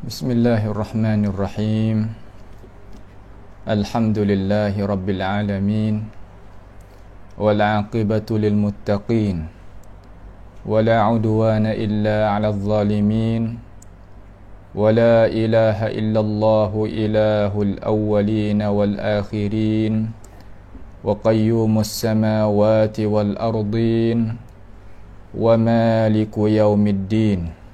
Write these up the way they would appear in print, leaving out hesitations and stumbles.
Bismillahirrahmanirrahim. Alhamdulillahi rabbil alamin. Wal 'aqibatu lil muttaqin. Wala 'udwana illa 'alal zalimin. Wala ilaha illallahu ilahul awwalin wal akhirin. Wa qayyumus samawati wal ardin. Wa maliku yaumiddin.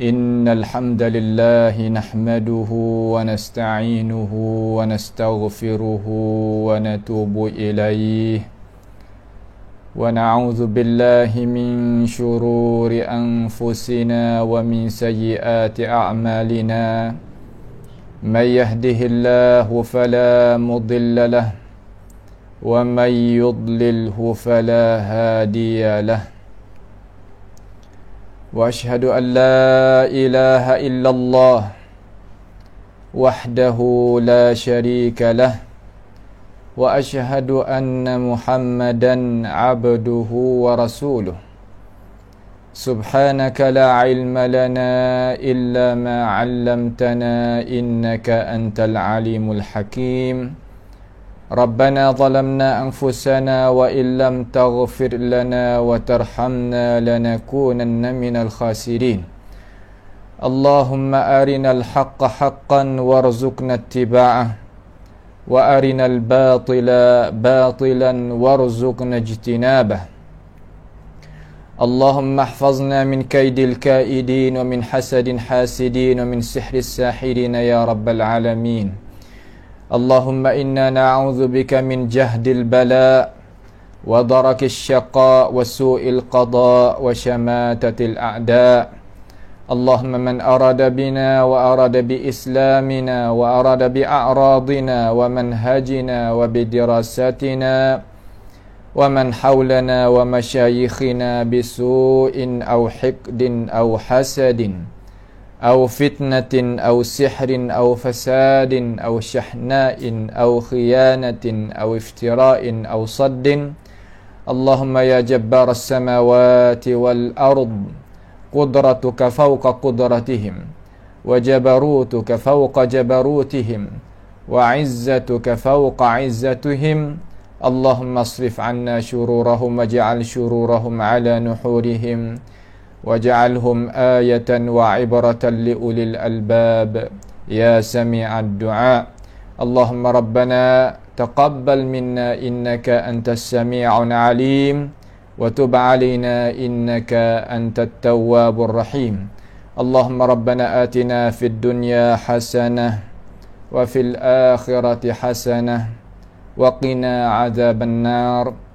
Innal hamdalillahi nahmaduhu wa nasta'inuhu wa nastaghfiruhu wa natubu ilayhi wa na'udzu billahi min shururi anfusina wa min sayyiati a'malina may yahdihillahu fala mudilla lahu wa may yudlilhu fala hadiya lahu. وأشهد أن لا إله إلا الله وحده لا شريك له وأشهد أن محمدا عبده ورسوله سبحانك لا علم لنا إلا ما علمتنا إنك أنت العليم الحكيم ربنا ظلمنا أنفسنا وإن لم تغفر لنا وترحمنا لنكونن من الخاسرين اللهم أرنا الحق حقا وارزقنا اتباعه وأرنا الباطل باطلا وارزقنا اجتنابه اللهم احفظنا من كيد الكائدين ومن حسد حاسدين ومن سحر الساحرين يا رب العالمين اللهم إنا نعوذ بك من جهد البلاء ودرك الشقاء وسوء القضاء وشماتة الأعداء اللهم من أراد بنا وأراد بإسلامنا وأراد بأعراضنا ومنهجنا وبدراستنا ومن حولنا ومشايخنا بسوء أو حقد أو حسد أو فتنة أو سحر أو فساد أو شحناء أو خيانة أو افتراء أو صد اللهم يا جبار السماوات والأرض قدرتك فوق قدرتهم وجبروتك فوق جبروتهم وعزتك فوق عزتهم اللهم اصرف عنا شرورهم واجعل شرورهم على نحورهم واجعلهم آية وعبرة لأولي الألباب يا سميع الدعاء اللهم ربنا تقبل منا إنك أنت السميع العليم وتب علينا إنك أنت التواب الرحيم اللهم ربنا آتنا في الدنيا حسنة وفي الآخرة حسنة وقنا عذاب النار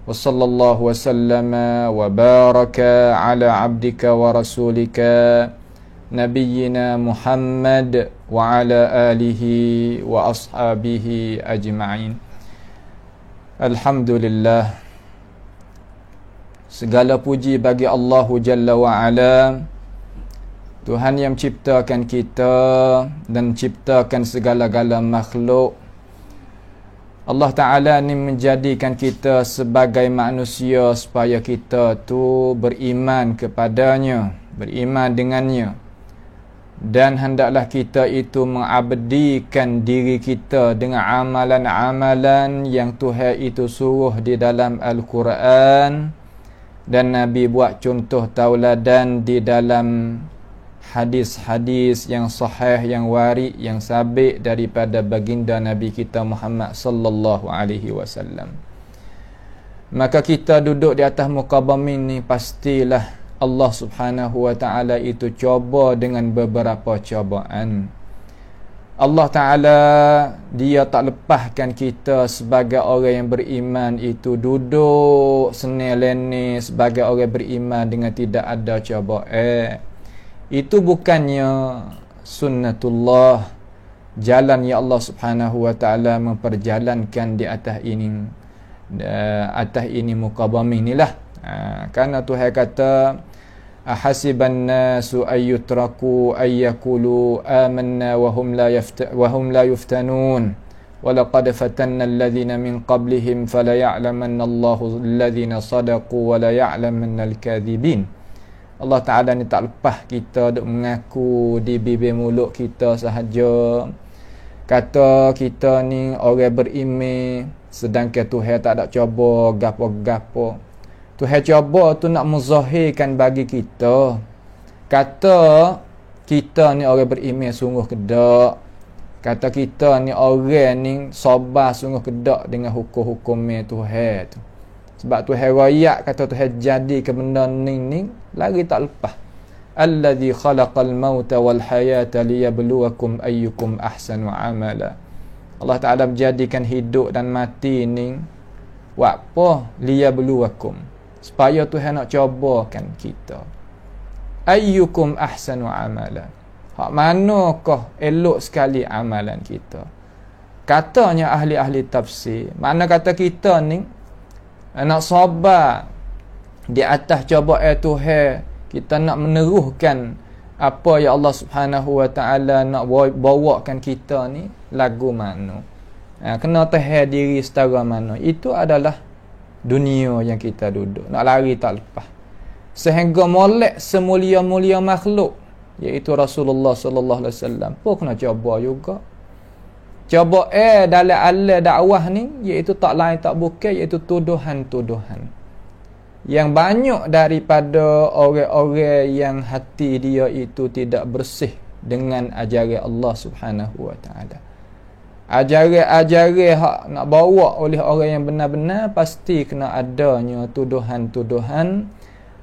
وصلى الله وسلم وبارك على عبدك ورسولك نبينا محمد وعلى آله وأصحابه أجمعين. Alhamdulillah, segala puji bagi Allah Jalla wa'ala, Tuhan yang ciptakan kita dan ciptakan segala-gala makhluk. Allah Ta'ala ni menjadikan kita sebagai manusia supaya kita tu beriman kepadanya, beriman dengannya. Dan hendaklah kita itu mengabdikan diri kita dengan amalan-amalan yang Tuhan itu suruh di dalam Al-Quran. Dan Nabi buat contoh tauladan di dalam hadis-hadis yang sahih, yang warid, yang sabit daripada baginda Nabi kita Muhammad sallallahu alaihi wasallam. Maka kita duduk di atas muka bumi ni, pastilah Allah Subhanahu wa taala itu coba dengan beberapa cobaan. Allah Taala dia tak lepaskan kita sebagai orang yang beriman itu duduk senelene sebagai orang beriman dengan tidak ada cobaan. Itu bukannya sunnatullah, jalan yang Allah Subhanahu wa taala memperjalankan di atas ini muka bumi inilah. Karena Tuhan kata ahasiban nasu ayyutraku ayyakulu amanna wa hum la yuftanun wa laqad fatanna alladhina min qablihim fala ya'lamanna Allahu alladhina sadaqu wa la ya'lamanna al-kadhibin. Allah Ta'ala ni tak lepas kita duk mengaku di bibir mulut kita sahaja, kata kita ni orang beriman, sedangkan Tuhan tak ada cuba gapo-gapo. Tuhan cuba tu nak menzahirkan bagi kita, kata kita ni orang beriman sungguh kedak, kata kita ni orang ni sabar sungguh kedak dengan hukum-hukum Tuhan tu. Sebab Tuhan royak, kata Tuhan jadi ke benda ni lagi tak lepas. Allazi khalaqal mauta wal hayata liyabluwakum ayyukum ahsanu amala. Allah Ta'ala menjadikan hidup dan mati ni buat apa? Liyabluwakum, supaya Tuhan nak cobakan kita. Ayyukum ahsanu amala, hak manakah elok sekali amalan kita. Katanya ahli-ahli tafsir, mana kata kita ni nak sabar di atas cubaan Tuhan, kita nak meneruhkan apa yang Allah Subhanahu Wa Ta'ala nak bawakan kita ni lagu mana, kena tahan diri setara mana. Itu adalah dunia yang kita duduk, nak lari tak lepas. Sehingga molek semulia-mulia makhluk, iaitu Rasulullah sallallahu alaihi wasallam pun kena cuba juga. Cuba dalam alam dakwah ni, iaitu tak lain tak bukan, iaitu tuduhan-tuduhan yang banyak daripada orang-orang yang hati dia itu tidak bersih dengan ajaran Allah Subhanahu Wa Ta'ala. Ajaran-ajaran hak nak bawa oleh orang yang benar-benar, pasti kena adanya tuduhan-tuduhan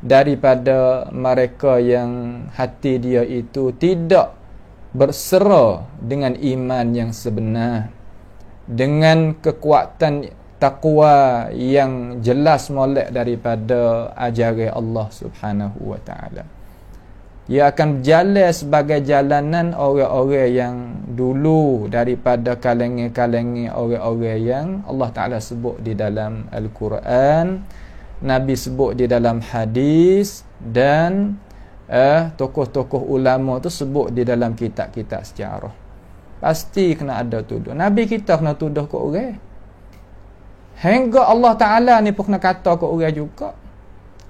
daripada mereka yang hati dia itu tidak bersera dengan iman yang sebenar, dengan kekuatan takwa yang jelas molek daripada ajaran Allah Subhanahu Wa Ta'ala. Ia akan berjalan sebagai jalanan orang-orang yang dulu daripada kalangan-kalangan orang-orang yang Allah Ta'ala sebut di dalam Al-Quran, Nabi sebut di dalam hadis, dan tokoh-tokoh ulama tu sebut di dalam kitab-kitab sejarah. Pasti kena ada tuduh. Nabi kita kena tuduh ke orang. Hingga Allah Ta'ala ni pun kena kata ke orang juga.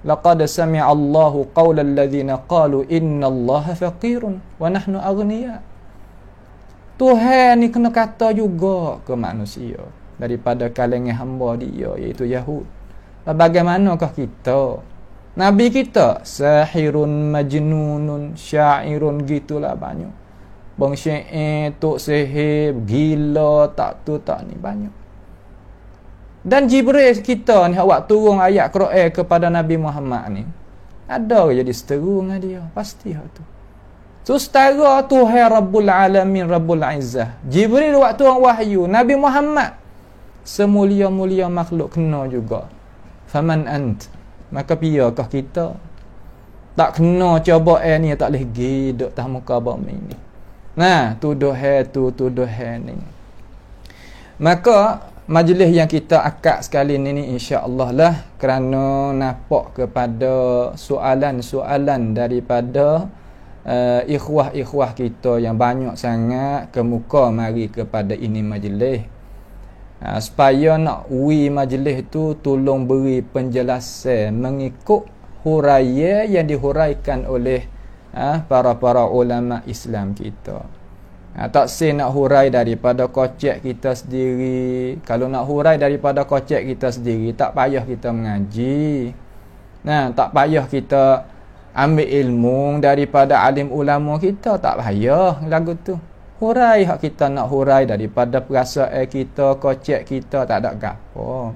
Laqad sami'a Allahu qawla alladhina qalu inna Allaha faqirun wa nahnu aghniya. Tuhan ni kena kata juga ke manusia daripada kalangan hamba dia, iaitu Yahud. Bagaimanakah kita? Nabi kita sahirun majnunun syairun, gitulah banyak. Bang syair, tok sihir, gila, tak tu tak ni banyak. Dan Jibril kita ni awak turun ayat Quran kepada Nabi Muhammad ni, ada jadi seteru dengan dia, pasti hak tu. So setara Tuhan Rabbul Alamin, Rabbul Izzah. Jibril waktu turun wahyu, Nabi Muhammad semulia-mulia makhluk kena juga. Faman ant, maka piyakah kita? Tak kena cobaan ni, tak boleh pergi duduk atas muka bumi ni. Nah, tuduhan ni. Maka majlis yang kita akad sekali ni insya-Allah lah, kerana nampak kepada soalan-soalan daripada ikhwah-ikhwah kita yang banyak sangat kemuka mari kepada ini majlis. Supaya nak majlis tu tolong beri penjelasan mengikut huraian yang dihuraikan oleh para ulama Islam kita. Tak say nak hurai daripada kocek kita sendiri. Kalau nak hurai daripada kocek kita sendiri, tak payah kita mengaji. Tak payah kita ambil ilmu daripada alim ulama kita, tak payah lagu tu. Hurai hak kita nak hurai daripada perasaan kita, kocek kita, tak ada gapo.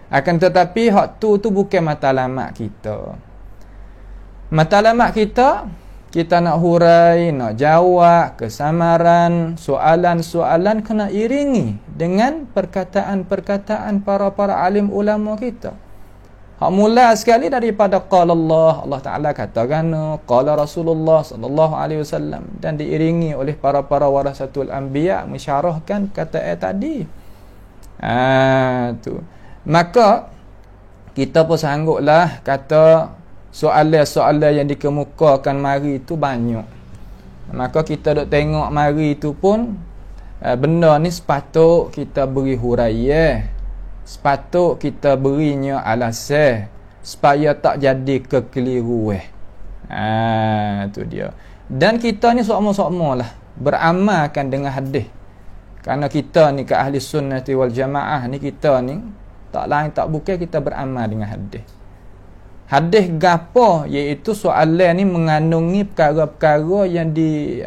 Akan tetapi hak tu bukan matlamat kita. Matlamat kita nak hurai, nak jawab kesamaran soalan-soalan, kena iringi dengan perkataan-perkataan para alim ulama kita. Hak mula sekali daripada qala Allah Ta'ala katakan, qala Rasulullah sallallahu alaihi wasallam, dan diiringi oleh para warasatul anbiya mensyarahkan kata tadi. Tu. Maka kita pun sangguplah kata soalan-soalan yang dikemukakan mari itu banyak. Maka kita duk tengok mari itu pun benda ni sepatut kita beri huraian, sepatut kita berinya alasan supaya tak jadi kekeliruan. Tu dia. Dan kita ni sokmo-sokmo lah beramalkan dengan hadis. Kerana kita ni ke ahli sunnati wal jamaah ni, kita ni tak lain tak bukan kita beramal dengan hadis. Hadis gapo, iaitu soalan ni mengandungi perkara-perkara yang di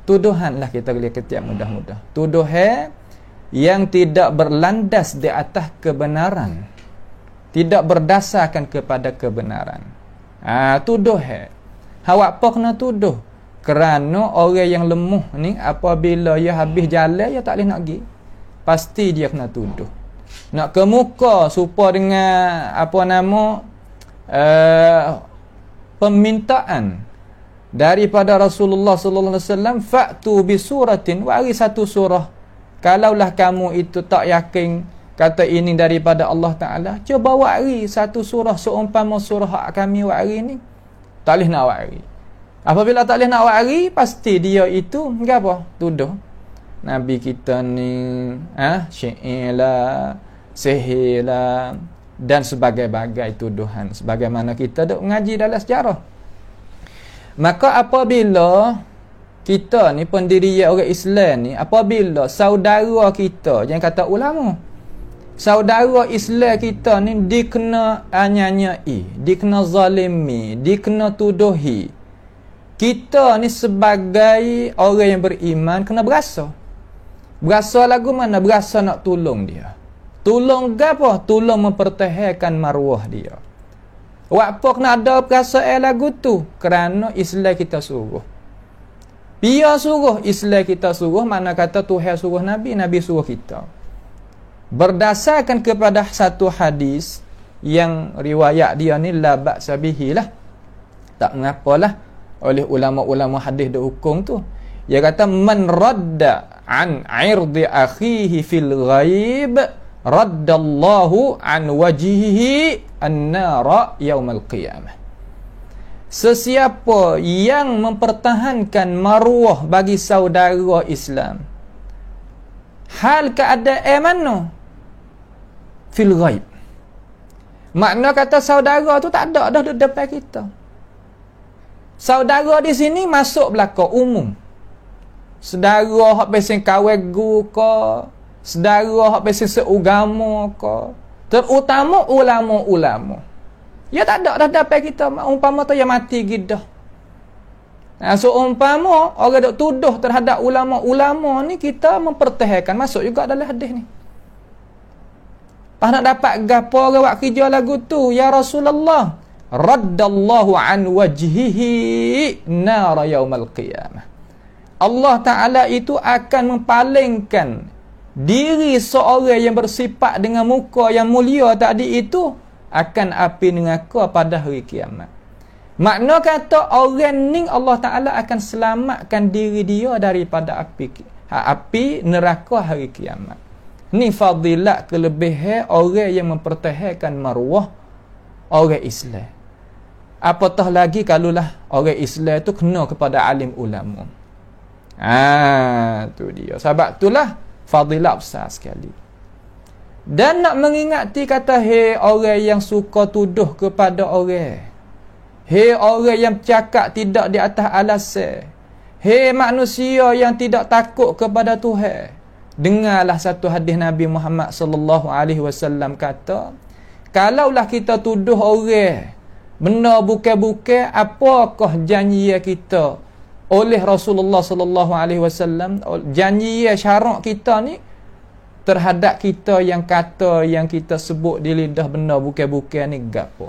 tuduhan lah, kita lihat ketiak mudah-mudah. Tuduhan yang tidak berlandas di atas kebenaran, tidak berdasarkan kepada kebenaran. Tuduhan. Awak apa kena tuduh? Kerana orang yang lemah ni apabila ia habis jalan, ia tak boleh nak pergi. Pasti dia kena tuduh. Nak ke muka supaya dengan permintaan daripada Rasulullah sallallahu alaihi wasallam, fa'tu bi suratin, wari satu surah. Kalaulah kamu itu tak yakin kata ini daripada Allah Taala, cuba wari satu surah seumpama surah kami wari ni. Tak boleh nak wari. Apabila tak boleh nak wari, pasti dia itu apa? Tuduh Nabi kita ni syair lah, sihir lah, dan sebagai-bagai tuduhan sebagaimana kita duk mengaji dalam sejarah. Maka apabila kita ni pendirian orang Islam ni, apabila saudara kita, jangan kata ulama, saudara Islam kita ni dikena anyanyai, dikena zalimi, dikena tuduhi, kita ni sebagai orang yang beriman kena berasa. Berasa lagu mana? Berasa nak tolong dia. Tolong apa? Tolong mempertahankan maruah dia. Apa kena ada perasaan lagu tu? Kerana Islam kita suruh. Biar suruh Islam kita suruh, mana kata Tuhan suruh Nabi, Nabi suruh kita. Berdasarkan kepada satu hadis yang riwayat dia ni la ba'sa bihi lah, tak mengapalah oleh ulama-ulama hadis dah hukum tu. Dia kata man radda an 'irdi akhihi fil ghaib raddallahu an wajhihi an-nara yaumal qiyamah. Sesiapa yang mempertahankan maruah bagi saudara Islam, hal keadaan mana? Fil ghaib. Makna kata saudara tu tak ada dah di depan kita. Saudara di sini masuk belaka umum. Saudara hak pesen kawegu ke, saudara hak pesen seugama ke, terutama ulama-ulama. Ya tak ada dah dapat kita, umpama tu yang mati gidah. So umpama orang dok tuduh terhadap ulama-ulama ni, kita mempertahankan, masuk juga dalam hadis ni. Pas nak dapat gapo orang buat kerja lagu tu, ya Rasulullah, raddallahu an wajhihi nar yaumal qiyamah. Allah Ta'ala itu akan mempalingkan diri seorang yang bersifat dengan muka yang mulia tadi itu akan api neraka pada hari kiamat. Makna kata orang ni Allah Ta'ala akan selamatkan diri dia daripada api neraka hari kiamat. Ni fadilat kelebihan orang yang mempertahankan maruah orang Islam. Apatah lagi kalulah orang Islam tu kena kepada alim ulama. Tu dia. Sebab itulah fadilat besar sekali. Dan nak mengingati kata, hei orang yang suka tuduh kepada orang, hei orang yang cakap tidak di atas alasan, hei manusia yang tidak takut kepada Tuhan, dengarlah satu hadis Nabi Muhammad sallallahu alaihi wasallam kata, kalaulah kita tuduh orang benda bukan-bukan, apakah janji kita oleh Rasulullah sallallahu alaihi wasallam, janji syarak kita ni terhadap kita yang kata yang kita sebut di lidah benda bukan-bukan ni gapo?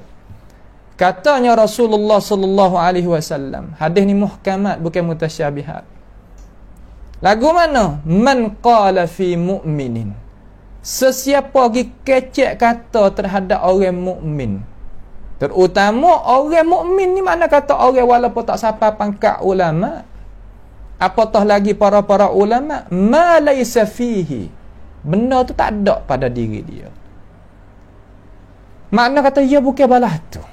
Katanya Rasulullah sallallahu alaihi wasallam, hadis ni muhkamat bukan mutasyabihat. Lagu mana? Man qala fi mu'minin, sesiapa pergi kecek kata terhadap orang mukmin, terutama orang mukmin ni mana kata orang walaupun tak sampai pangkat ulama, apatah lagi para-para ulama, ma laisa fihi, benda tu tak ada pada diri dia. Makna kata ia bukan balas tu.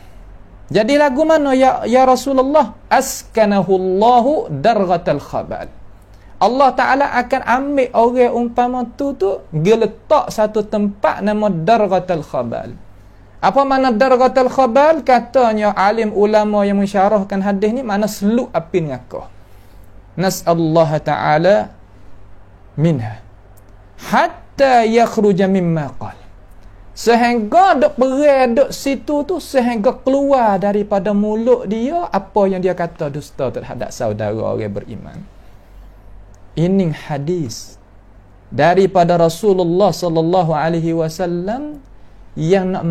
Jadi lagu mana ya Rasulullah? Askanahullahu darghatal khabal. Allah Ta'ala akan ambil orang umpama tu geletak satu tempat nama darghatal khabal. Apa makna darghatul khabal? Katanya alim ulama yang mensyarahkan hadis ni, makna seluk api neraka. Nas'allahu ta'ala minha hatta yakhruja mimma qala. Sehingga duk perang duk situ tu, sehingga keluar daripada mulut dia apa yang dia kata dusta terhadap saudara orang beriman. Ini hadis daripada Rasulullah sallallahu alaihi wasallam yang nak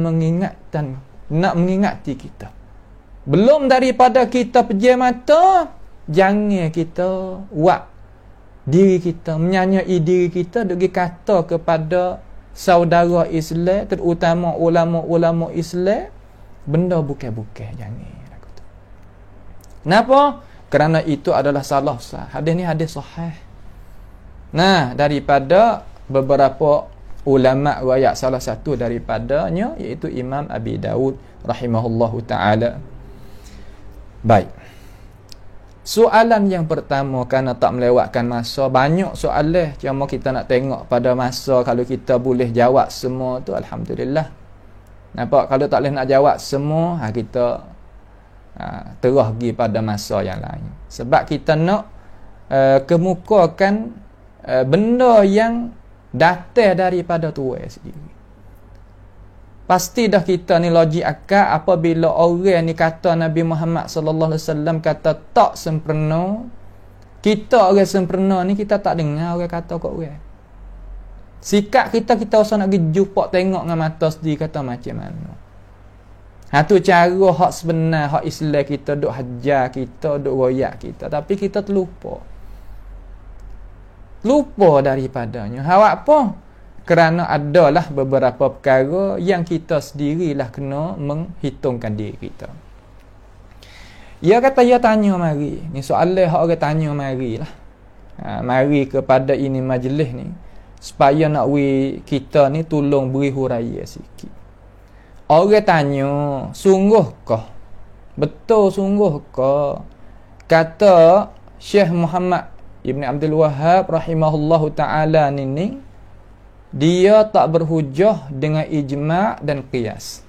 mengingati kita. Belum daripada kita pejam mata, jangan kita buat diri kita, menyanyai diri kita duk kata kepada saudara Islam, terutama ulama-ulama Islam, benda bukan-bukan. Jangan. Kenapa? Kerana itu adalah salah sah. Hadis ni hadis sahih. Nah, daripada beberapa ulama riwayat, salah satu daripadanya iaitu Imam Abi Daud rahimahullahu taala. Baik. Soalan yang pertama, kerana tak melewatkan masa, banyak soalan cuma kita nak tengok pada masa. Kalau kita boleh jawab semua tu alhamdulillah. Nampak? Kalau tak boleh nak jawab semua, kita terus pergi pada masa yang lain. Sebab kita nak kemukakan benda yang datang daripada Tuhan sendiri. Pasti dah kita ni logik akal apabila orang ni kata Nabi Muhammad sallallahu alaihi wasallam kata tak sempurna. Kita orang sempurna ni kita tak dengar orang kata kat orang. Sikap kita usah nak pergi jumpa tengok dengan mata sendiri kata macam mana. Tu cara hak sebenar, hak Islam kita duk hajar kita, duk royak kita, tapi kita terlupa. Lupa daripadanya. Hak apa? Kerana adalah beberapa perkara yang kita sendirilah kena menghitungkan diri kita. Ia kata, ia tanya mari. Ni soalan hak orang tanya mari lah. Mari kepada ini majlis ni, supaya nak kita ni tolong beri huraian sikit. Orang tanya, sungguhkah? Betul sungguhkah? Kata Syekh Muhammad Ibn Abdul Wahhab rahimahullahu ta'ala ni, dia tak berhujah dengan ijma' dan qiyas.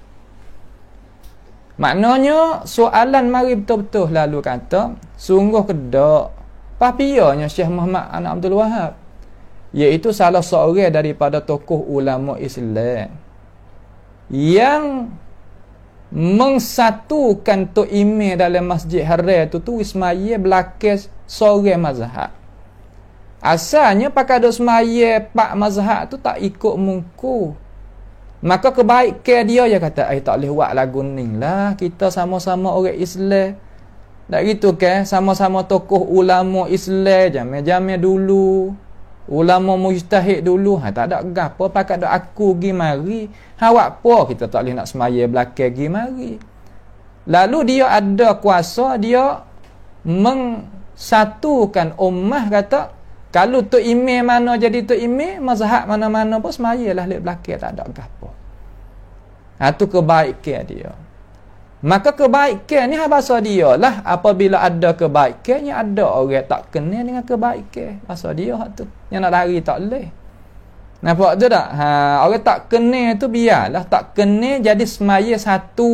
Maknanya soalan mari betul-betul lalu kata, sungguh kedak papianya Syekh Muhammad Anak Abdul Wahhab, iaitu salah seorang daripada tokoh ulama Islam yang mengsatukan tok imam dalam Masjid Haram tu ismaya belakang seorang mazhab. Asalnya pakai duk semaya pak mazhab tu tak ikut muka. Maka kebaikan dia kata, tak boleh buat lagu ni lah, kita sama-sama orang Islam. Tak gitu kan? Sama-sama tokoh ulama Islam, jamai-jamai dulu, ulama mujtahid dulu. Tak ada gapo pakai duk aku gi mari. Awak apa kita tak boleh nak semaya belakang gi mari. Lalu dia ada kuasa, dia mengsatukan ummah. Kata kalau tok imam mana jadi tok imam, mazhab mana-mana pun semayalah lek belakang, tak ada gapo. Tu kebaikan dia. Maka kebaikan ni bahasa dia lah, apabila ada kebaikan yang ada orang tak kenal dengan kebaikan, bahasa dia tu. Yang nak lari tak boleh. Nampak tu tak? Orang tak kenal tu biarlah, tak kenal jadi semaya satu.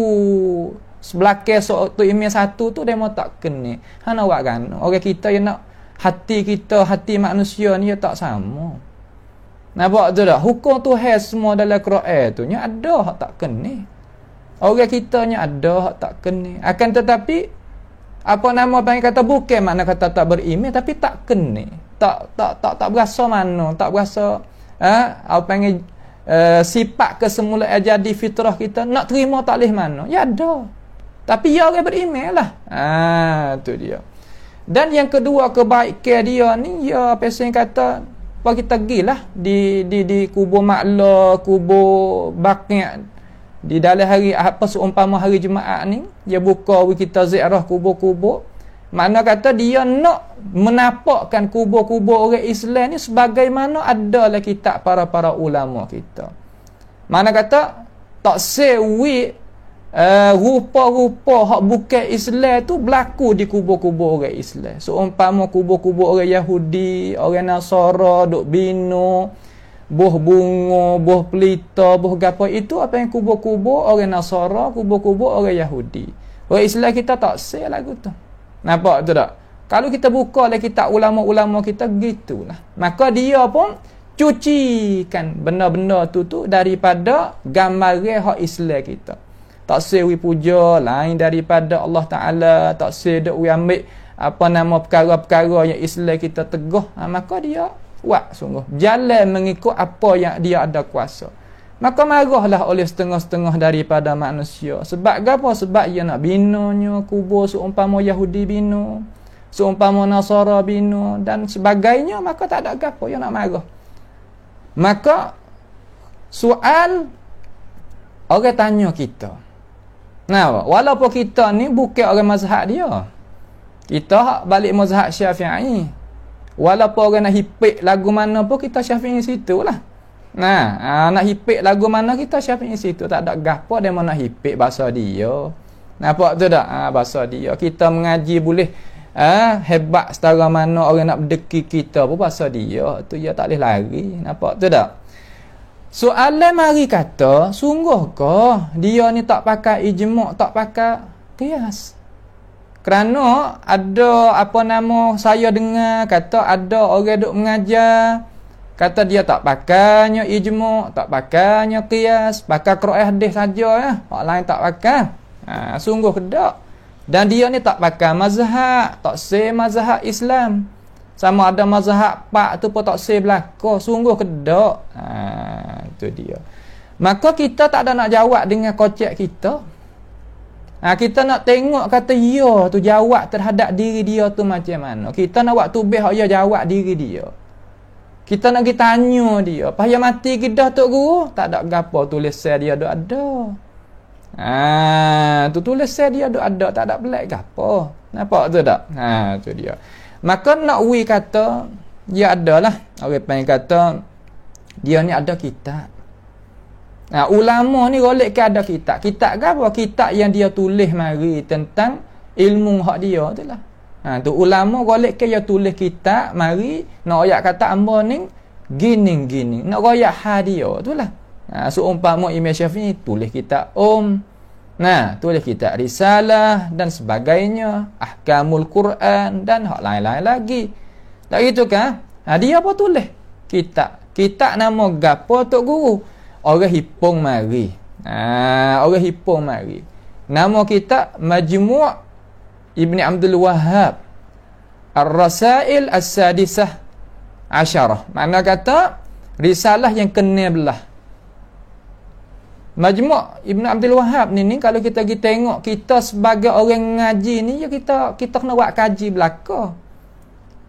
Sebelakang tok imam satu tu dia mau tak kenal. Nak buat kan? Orang kita yang nak hati kita, hati manusia ni tak sama. Nampak tu tak? Hukum Tuhan semua dalam Quran tu nya ada hak tak kena. Orang kita nya ada hak tak kena. Akan tetapi apa nama panggil kata bukan makna kata tak beriman, tapi tak kena. Tak berasa mana, tak berasa apa panggil sifat kesemula jadi fitrah kita nak terima tak leh mana. Ya ada. Tapi ya orang beriman lah. Tu dia. Dan yang kedua kebaikan dia ni, ya pesen kata apa kita gilah di kubur Makla, kubur Baqi' di dalam hari apa seumpama hari Jumaat ni, dia buka kita ziarah kubur-kubur. Makna kata dia nak menampakkan kubur-kubur orang Islam ni sebagaimana adalah kitab para ulama kita. Makna kata tak sewi rupa-rupa hak bukan Islam tu berlaku di kubur-kubur orang Islam. Seumpama kubur-kubur orang Yahudi, orang Nasara duk bina, buah bunga, buah pelita, buah gapo, itu apa yang kubur-kubur orang Nasara, kubur-kubur orang Yahudi. Orang Islam kita tak say lagu tu. Nampak tu tak? Kalau kita buka lah kitab ulama-ulama kita, gitulah. Maka dia pun cucikan benda-benda tu daripada gambaran hak Islam kita. Tak sewi puja lain daripada Allah Ta'ala, tak sedek we ambil apa nama perkara-perkara yang Islam kita teguh. Maka dia buat sungguh jalan mengikut apa yang dia ada kuasa. Maka marahlah oleh setengah-setengah daripada manusia. Sebab apa? Sebab dia nak binanya kubur seumpama Yahudi bina, seumpama Nasara bina dan sebagainya. Maka tak ada apa yang nak marah. Maka soal orang tanya kita, nah, walaupun kita ni bukan orang mazhab dia, kita balik mazhab Syafi'i, walaupun orang nak hipik lagu mana pun kita Syafi'i situ lah. Nah, nak hipik lagu mana kita Syafi'i situ, tak ada gapo dia nak hipik bahasa dia. Nampak tu tak? Bahasa dia. Kita mengaji boleh hebat setara mana orang nak berdeki kita pun bahasa dia. Tu dia tak boleh lari. Nampak tu tak? Soalan mari kata, sungguhkah dia ni tak pakai ijma', tak pakai qiyas? Kerana ada apa nama, saya dengar kata ada orang duk mengajar, kata dia tak pakainya ijma', tak pakainya qiyas, pakai Quran hadis saja ya. Orang lain tak pakai. Sungguh kedak. Dan dia ni tak pakai mazhab, tak say mazhab Islam. Sama ada mazhab pak tu pun tak say belaka. Sungguh kedak. Itu dia. Maka kita tak ada nak jawab dengan kocek kita. Kita nak tengok kata ya tu jawab terhadap diri dia tu macam mana. Kita nak buat tubih dia jawab diri dia. Kita nak pergi tanya dia, payah mati kita tok guru, tak ada gapo tulisan dia dok ada. Tu tulisan dia dok ada, tak ada pelik gapo. Nampak tu tak? Tu dia. Maka nak we kata dia adalah orang panggil kata dia ni ada kitab. Ulama ni golek ke ada kitab. Kitab ke apa? Kitab yang dia tulis mari tentang ilmu hak dia tu lah. Tu ulama golek ke dia tulis kitab mari nak ayat kata amba ni gini. Nak royak hal dia tu lah. Seumpama Imam Syafi'i tulis kitab tulis kitab risalah dan sebagainya, ahkamul Quran dan hak lain-lain lagi. Tak gitu kan? Dia apa tulis? Kitab nama gapo tok guru? Orang hipung mari. Orang hipung mari. Nama kitab Majmu' Ibn Abdul Wahhab Ar-Rasail As-Sadisah Asyarah. Mana kata risalah yang ke-12. Majmu' Ibn Abdul Wahhab ni kalau kita pergi tengok, kita sebagai orang ngaji ni ya kita kena buat kaji belaka.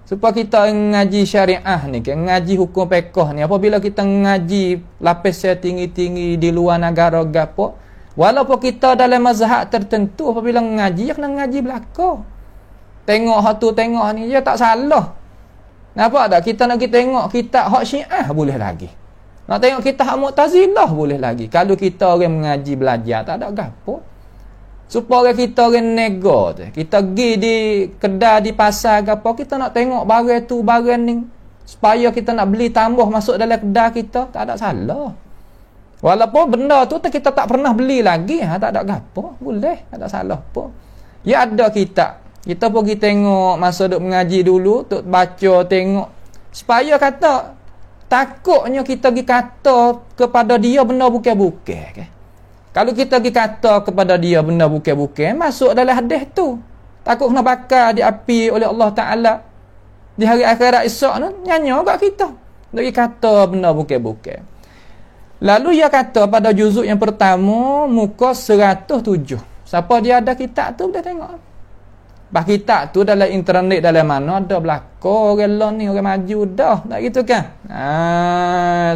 Supaya kita ngaji syariah ni, ngaji hukum fiqh ni, apabila kita ngaji lapis tinggi-tinggi di luar negara gapo, walaupun kita dalam mazhab tertentu, apabila ngaji ya kena ngaji belaka. Tengok hak tu tengok ni ya tak salah. Nampak tak? Kita nak tengok kitab hak Syiah boleh lagi. Nak tengok kitab hak Mu'tazilah boleh lagi. Kalau kita orang mengaji belajar tak ada gapo. Supaya kita orang nego tu, kita pergi di kedai di pasar ke apa, kita nak tengok barang tu barang ni, supaya kita nak beli tambah masuk dalam kedai kita, tak ada salah. Walaupun benda tu kita tak pernah beli lagi, tak ada gapo, boleh, tak ada salah apa. Ya ada kitab, kita pergi tengok masa duk mengaji dulu, duk baca tengok, supaya kata takutnya kita pergi kata kepada dia benda bukan-bukan ke. Kalau kita pergi kata kepada dia benda bukan-bukan, masuk dalam hadis tu. Takut kena bakar di api oleh Allah Ta'ala. Di hari akhirat esok tu, nyanyi kat kita. Dia kata benda bukan-bukan. Lalu ia kata pada juzuk yang pertama, muka 107. Siapa dia ada kitab tu, boleh tengok. Bah kitab tu dalam internet, dalam mana ada belakang orang ni, orang maju dah. Tak gitu kan?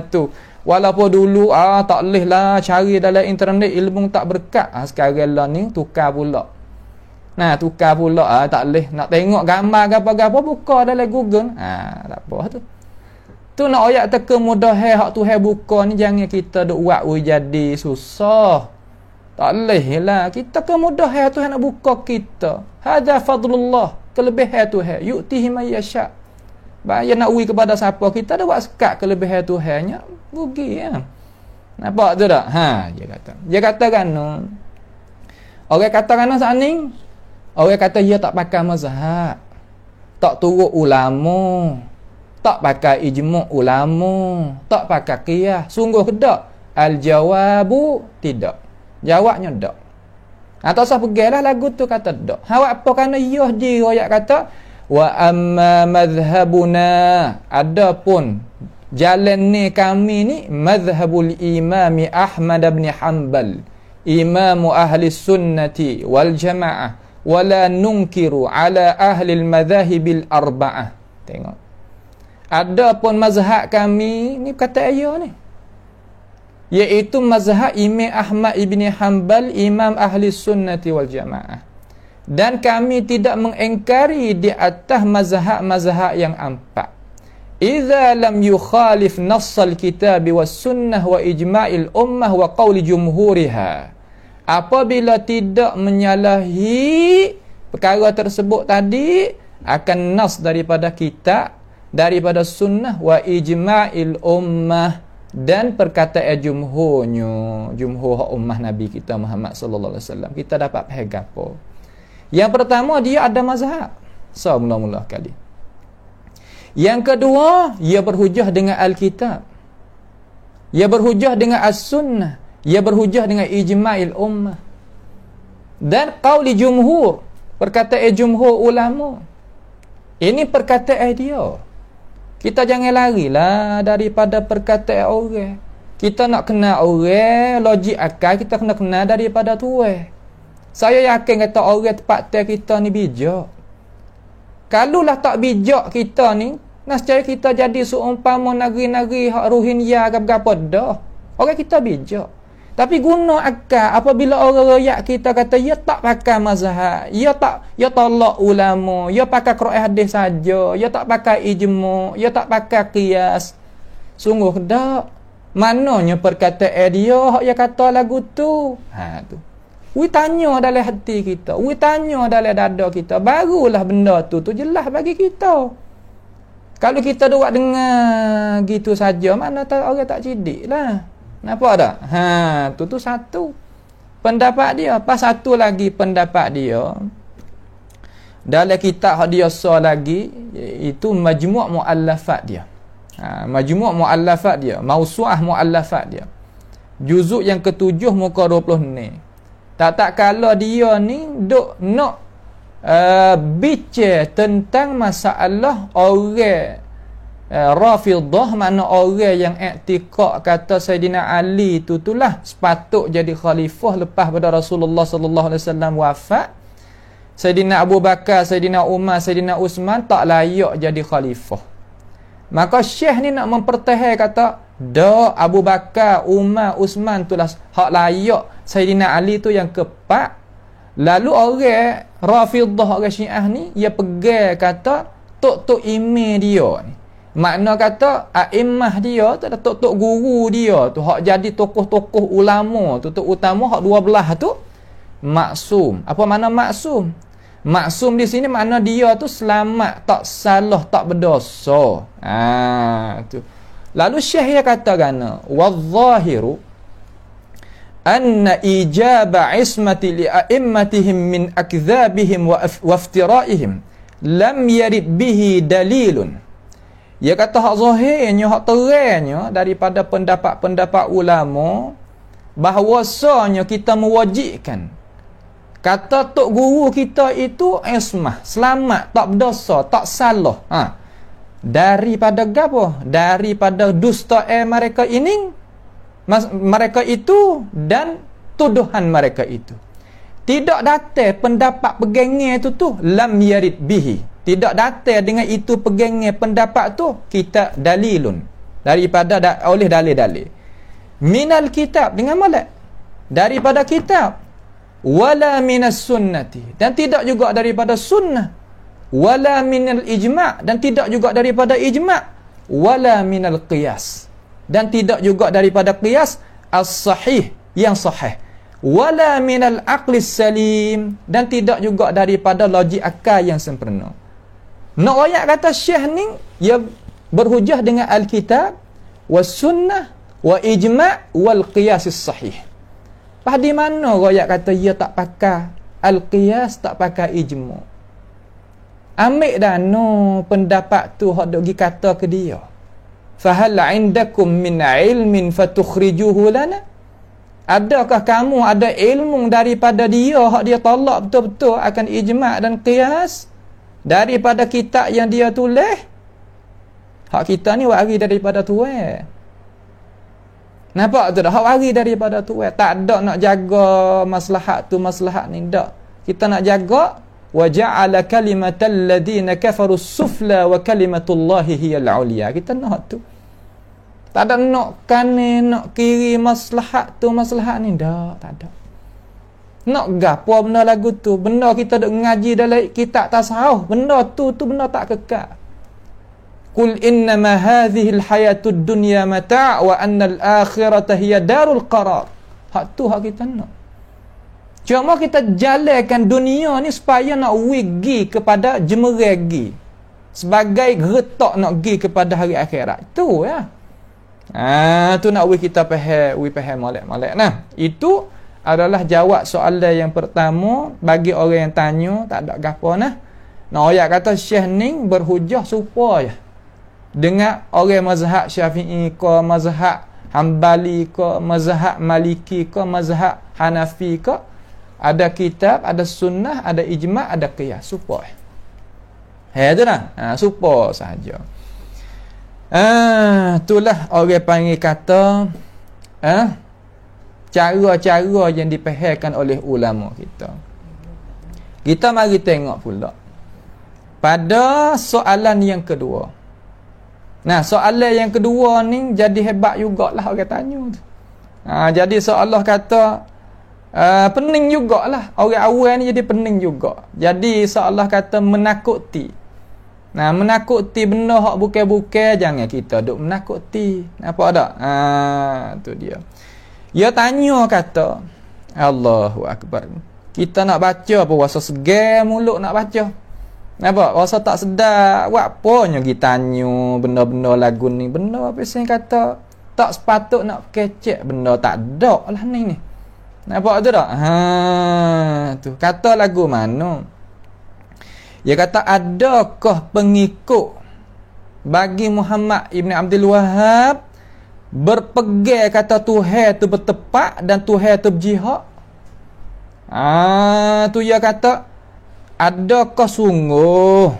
Tu. Walaupun dulu tak boleh lah cari dalam internet ilmu tak berkat. Sekarang lah ni tukar pula. Tukar pula tak boleh nak tengok gambar apa-apa buka dalam Google. Tak apa tu. Tu nak ayat teka mudah hak tu buka ni jangan kita duk buat jadi susah. Tak boleh lah. Kita kemudahan Tuhan nak buka kita. Hadza fadlullah. Kelebihan Tuhan. Yu'tihi man yasha. Bahaya nak ui kepada siapa, kita dah buat sekat kelebihan Tuhannya, rugi ya. Nampak tu tak? Dia kata kan, orang kata kan saat ni, orang kata dia tak pakai mazhab, tak turut ulama, tak pakai ijma' ulama, tak pakai qiyas. Sungguh ke tak? Al-jawabu tidak. Jawabnya tak. Atau saya pergilah lagu tu kata tak. Awak apa kerana yah je royak kata wa amma madhhabuna, adapun jalan ni kami ni madhhabul imami Ahmad bin Hanbal, imamu ahli sunnati wal jamaah, wala nunkiru ala ahli al-madhahibil arba'ah. Tengok, adapun mazhab kami ni kata ayah ni, iaitu mazhab Imam Ahmad ibn Hanbal, imam ahli sunnati wal jamaah, dan kami tidak mengingkari di atas mazhab-mazhab yang empat. Idza lam yukhalif nassal kitab was sunnah wa ijma'il ummah wa qawli jumhuriha, apabila tidak menyalahi perkara tersebut tadi akan nas daripada kitab, daripada sunnah, wa ijma'il ummah, dan perkataan jumhur ummah Nabi kita Muhammad sallallahu alaihi wasallam. Kita dapat faham apa? Yang pertama, dia ada mazhab. Mula-mula kali. Yang kedua, ia berhujah dengan Alkitab. Ia berhujah dengan As-Sunnah. Ia berhujah dengan ijma'il ummah. Dan qauli jumhur, perkataan jumhur ulama. Ini perkataan dia. Kita jangan larilah daripada perkataan orang. Kita nak kenal orang, logik akal kita kena kenal daripada tuan. Saya yakin kata orang tempat kita ni bijak. Kalulah tak bijak kita ni, nescaya kita jadi seumpama negeri-negeri hak Rohingya ke berapa dah. Orang kita bijak. Tapi guna akal apabila orang royak kita kata ia tak pakai mazhab, ia tolak ulama, ia pakai Quran hadis saja, ia tak pakai ijma', ia tak pakai qiyas. Sungguh dak. Mananya perkataan dia hak dia kata lagu tu. Tu. We tanya dalam hati kita, we tanya dalam dada kita, barulah benda tu jelas bagi kita. Kalau kita duk dengar gitu saja, mana tahu orang tak cidik lah. Nampak tak? Tu satu pendapat dia. Pas satu lagi pendapat dia dalam kitab dia sah lagi, iaitu majmu' muallafat dia. Majmu' muallafat dia, mausu'ah muallafat dia. Juzuk yang ke-7 muka 20 ni. Tak kala dia ni duk nak bicara tentang masalah orang Rafidah, mana orang yang i'tiqad kata Sayyidina Ali itulah sepatut jadi khalifah lepas pada Rasulullah sallallahu alaihi wasallam wafat. Sayyidina Abu Bakar, Sayyidina Umar, Sayyidina Uthman tak layak jadi khalifah. Maka Syekh ni nak mempertahankan kata dak, Abu Bakar, Umar, Uthman itulah hak layak, Sayyidina Ali tu yang keempat. Lalu orang Rafidah, orang Syiah ni dia pegang kata tok-tok imam dia ni. Makna kata a'immah dia tu ada tok-tok guru dia tu hak jadi tokoh-tokoh ulama tu utama hak 12 tu maksum. Apa makna maksum? Maksum di sini makna dia tu selamat, tak salah, tak berdosa. Tu. Lalu Syekh dia katakan wadh-dhahiru anna ijaba ismati li a'immatihim min akdzabihim wa iftira'ihim lam yarid bihi dalilun. Dia kata hak zahirnya, hak terangnya daripada pendapat-pendapat ulama bahawasanya kita mewajibkan kata tok guru kita itu ismah, selamat, tak berdosa, tak salah. Daripada gapo? Daripada dusta mereka ini, mereka itu dan tuduhan mereka itu. Tidak datang pendapat pegangnya itu tu lam yarid bihi. Tidak datang dengan itu pegangnya pendapat tu kita dalilun daripada oleh dalil-dalil. Minal kitab dengan malak daripada kitab, wala minas sunnati dan tidak juga daripada sunnah, wala minal ijma' dan tidak juga daripada ijma', wala minal qiyas dan tidak juga daripada qiyas as-sahih yang sahih, wala minal aqlis salim dan tidak juga daripada logik akal yang sempurna. Nak royak kata Syekh ni ia berhujah dengan Alkitab was sunnah wa ijma' wal qiyas sahih. Pas di mana royak kata ia tak pakai al-qiyas, tak pakai ijma'. Ambil dah no pendapat tu hak dok gi kata ke dia. Fa hal 'indakum min 'ilmin fatukhrijuhu lana? Adakah kamu ada ilmu daripada dia hak dia tolak betul-betul akan ijma' dan qiyas daripada kitab yang dia tulis? Hak kita ni wari daripada tuan. Nampak tu dah? Hak wari daripada tuan. Tak ada nak jaga maslahat tu maslahat ni dak. Kita nak jaga wa ja'ala kalimatal ladina kafaru sufla wa kalimatullahi hiyal 'ulya. Kita nak tu. Tak ada nak kanan, nak kiri maslahat tu maslahat ni dak, tak ada. Nak gapo benda lagu tu? Benda kita duk ngaji dalam kitab tasawuf, benda tu benda tak kekal. Qul innama hadhihi alhayatud dunya mata' wa anna al-akhirata hiya darul qarar. Hak tu hak kita nak. Cuma kita jalankan dunia ni supaya nak wigi kepada jemeragi. Sebagai getak nak pergi kepada hari akhirat. Itu ya. Tu nak kita faham molek-molek nah. Itu adalah jawab soalan yang pertama bagi orang yang tanya, tak ada gapo nah. Nak ayat kata Syekh Ning berhujah supaya dengan orang mazhab Syafi'i ke, mazhab Hambali ke, mazhab Maliki ke, mazhab Hanafi ke, ada kitab, ada sunnah, ada ijma', ada qiyas supaya. Tu lah. Supaya sahaja. Itulah orang panggil kata cara-cara yang dipahamkan oleh ulama kita. Kita mari tengok pula pada soalan yang kedua. Nah, soalan yang kedua ni jadi hebat jugalah orang tanya tu. Jadi seolah kata pening jugalah. Orang awal ni jadi pening juga. Jadi seolah kata menakuti. Nah, menakuti benda hak bukan-bukan, jangan kita duk menakuti. Nampak tak? Tu dia. Dia tanya kata, Allahu Akbar. Kita nak baca apa rasa segar mulut nak baca. Nampak? Rasa tak sedap. Buat apanya kita tanya benda-benda lagu ni. Benda apa yang kata tak sepatut nak kecek. Benda tak ada lah ni. Nampak tu tak? Tu. Kata lagu mana? Dia kata, adakah pengikut bagi Muhammad Ibn Abdul Wahab berpegang kata Tuhan tu bertepat dan Tuhan tu berjihad? Tu dia kata, adakah sungguh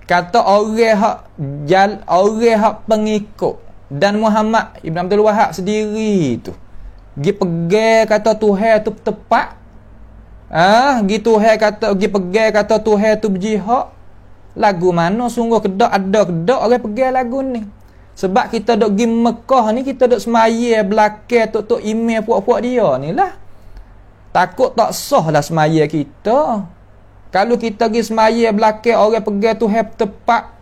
kata orang hak pengikut dan Muhammad Ibn Abdul Wahab sendiri tu gi pegang kata Tuhan tu tepat, gi pegang kata Tuhan tu berjihad? Lagu mana sungguh kedak orang pegang lagu ni? Sebab kita duk gi Mekah ni, kita duk semaya belakang tok email puak-puak dia ni lah. Takut tak sah lah semaya kita. Kalau kita pergi semaya belakang orang pegang Tuhan tepat,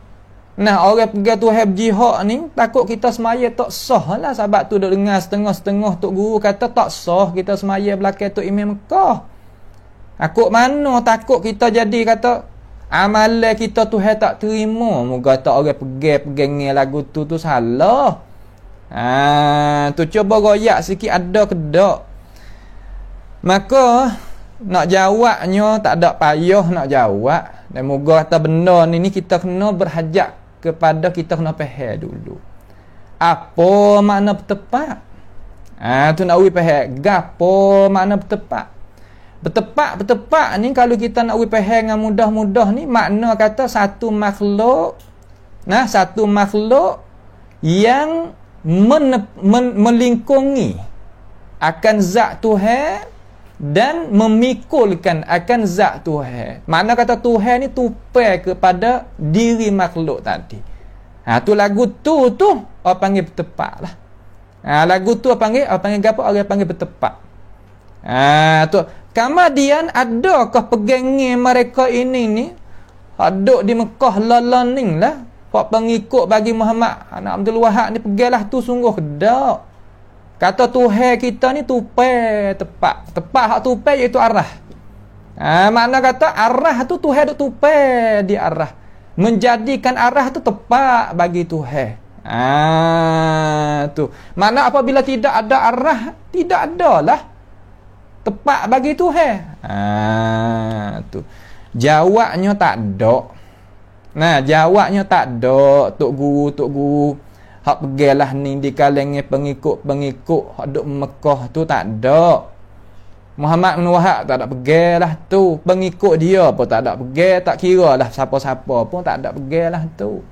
nah orang pegang Tuhan berjihad ni, takut kita semaya tak sah lah. Sebab tu duk dengar setengah-setengah tok guru kata tak sah kita semaya belakang tok imam Mekah. Takut kita jadi kata amalan kita Tuhan tak terima. Moga tak orang pegang lagu tu salah. Tu cuba royak sikit ada ke tak. Maka nak jawabnya tak ada payah nak jawab. Dan moga kata benda ni kita kena berhajat kepada kita kena faham dulu. Apa makna bertepat? Tu nak faham. Gapo makna bertepat? Bertepat ni kalau kita nak faham dengan mudah-mudah ni, makna kata satu makhluk yang melingkungi akan zat Tuhan dan memikulkan akan zat Tuhan. Makna kata Tuhan ni tupai kepada diri makhluk tadi. Tu lagu tu orang panggil bertepat lah. Lagu tu orang panggil apa? Orang panggil bertepat. Tu kemudian adakah pegangnya mereka ini ni duduk di Mekah lalaning lah, hak pengikut bagi Muhammad Abdul Wahab ni peganglah tu sungguh kedak. Kata Tuhan kita ni tupai tepat hak tupai iaitu arah. Makna kata arah tu Tuhan duk tupai di arah. menjadikan arah tu tepat bagi Tuhan. Tu. Mana apabila tidak ada arah, tidak adalah tepat bagi Tuhan. Tu. Jawabnya tak ada. Nah, jawabnya tak ada. Tok guru hak pegilah ni di kalangan pengikut-pengikut hak duk Mekah tu tak ada. Muhammad bin Wahab tak ada pegilah tu. Pengikut dia pun tak ada pegil, tak kira lah siapa-siapa pun tak ada pegilah tu.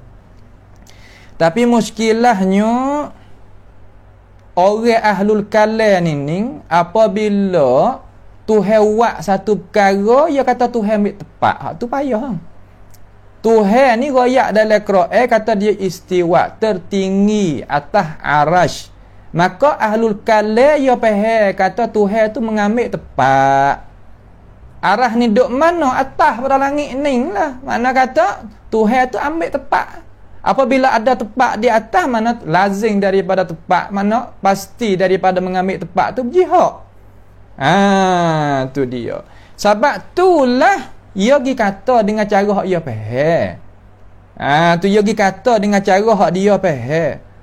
Tapi muskilahnya orang ahlul kalam ni apabila Tuhan buat satu perkara, dia kata Tuhan ambil tepat. Hak tu payah. Tuhan ni royak dalam Quran kata dia istiwa tertinggi atas arash. Maka ahlul kalam dia faham kata Tuhan tu mengambil tepat. Arah ni duk mana? Atas pada langit ni lah. Mana kata Tuhan tu ambil tepat. Apabila ada tepat di atas, mana lazim daripada tepat, mana pasti daripada mengambil tepat tu berjihad. Tu dia. Sebab itulah yogi kata dengan cara hak dia faham. Tu yogi kata dengan cara hak dia faham.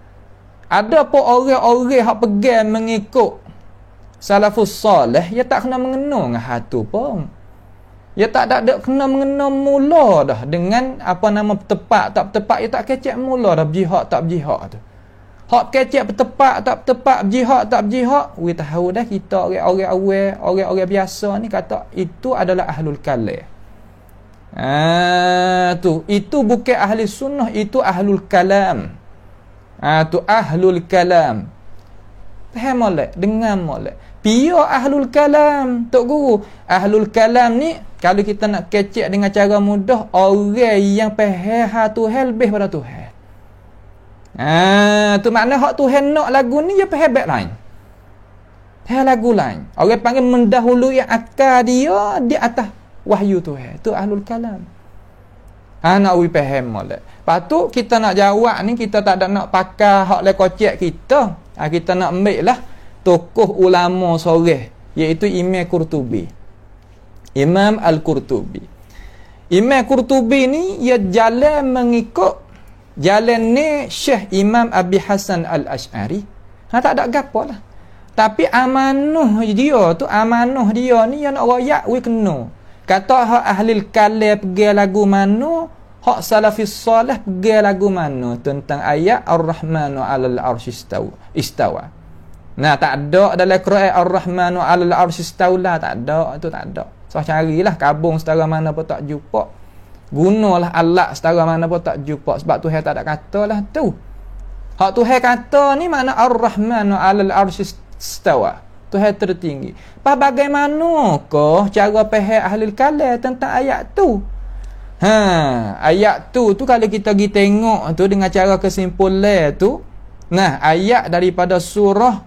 Ada pun orang-orang hak pegang mengikut salafus soleh, dia tak kena mengenal dengan hal tu pun. Dia tak ada kena mengenal mula dah dengan apa nama tepat tak tepat, dia tak kecek mula dah berjihad tak berjihad tu. Hak kecek tepat tak tepat, berjihad tak berjihad, we tahu dah kita orang-orang awal, orang-orang biasa ni kata itu adalah ahlul kalam. Tu itu bukan ahli sunnah, itu ahlul kalam. Tu ahlul kalam. Faham molek, dengar molek. Pia ahlul kalam, tok guru. Ahlul kalam ni kalau kita nak kecek dengan cara mudah, orang yang faham Tuhan lebih pada Tuhan. Tu makna hak Tuhan nak lagu ni dia faham baik lain. Faham lagu lain. Orang panggil mendahului akal dia di atas wahyu Tuhan. Tu ahlul kalam. Nak we faham molek. Patut kita nak jawab ni, kita tak ada nak pakai hak le kocek kita. Kita nak ambil lah tokoh ulama soreh, iaitu Imam Qurtubi. Imam Al-Qurtubi. Imam Qurtubi ni ia jalan mengikut jalan ni Syekh Imam Abi Hasan Al-Ash'ari. Tak ada gapo lah. Tapi amanah dia ni yang nak royak we kena. Kata hak ahli kalam pergi lagu mana, hak salafis soleh pergi lagu mana tentang ayat Ar-Rahmanu 'alal arsy istawa. Nah, tak ada dalam Quran Ar-Rahmanu 'alal arsy istawa, tak ada, itu tak ada. So carilah kabung setara mana pun tak jumpa. Gunalah alat setara mana pun tak jumpa, sebab Tuhan tak ada katalah tu. Hak Tuhan kata ni makna Ar-Rahmanu 'alal arsy istawa. Tuhan tertinggi. Pas bagaimanakah cara faham ahli kalam tentang ayat tu? Ayat tu kalau kita pergi tengok tu dengan cara kesimpulan tu, nah, ayat daripada surah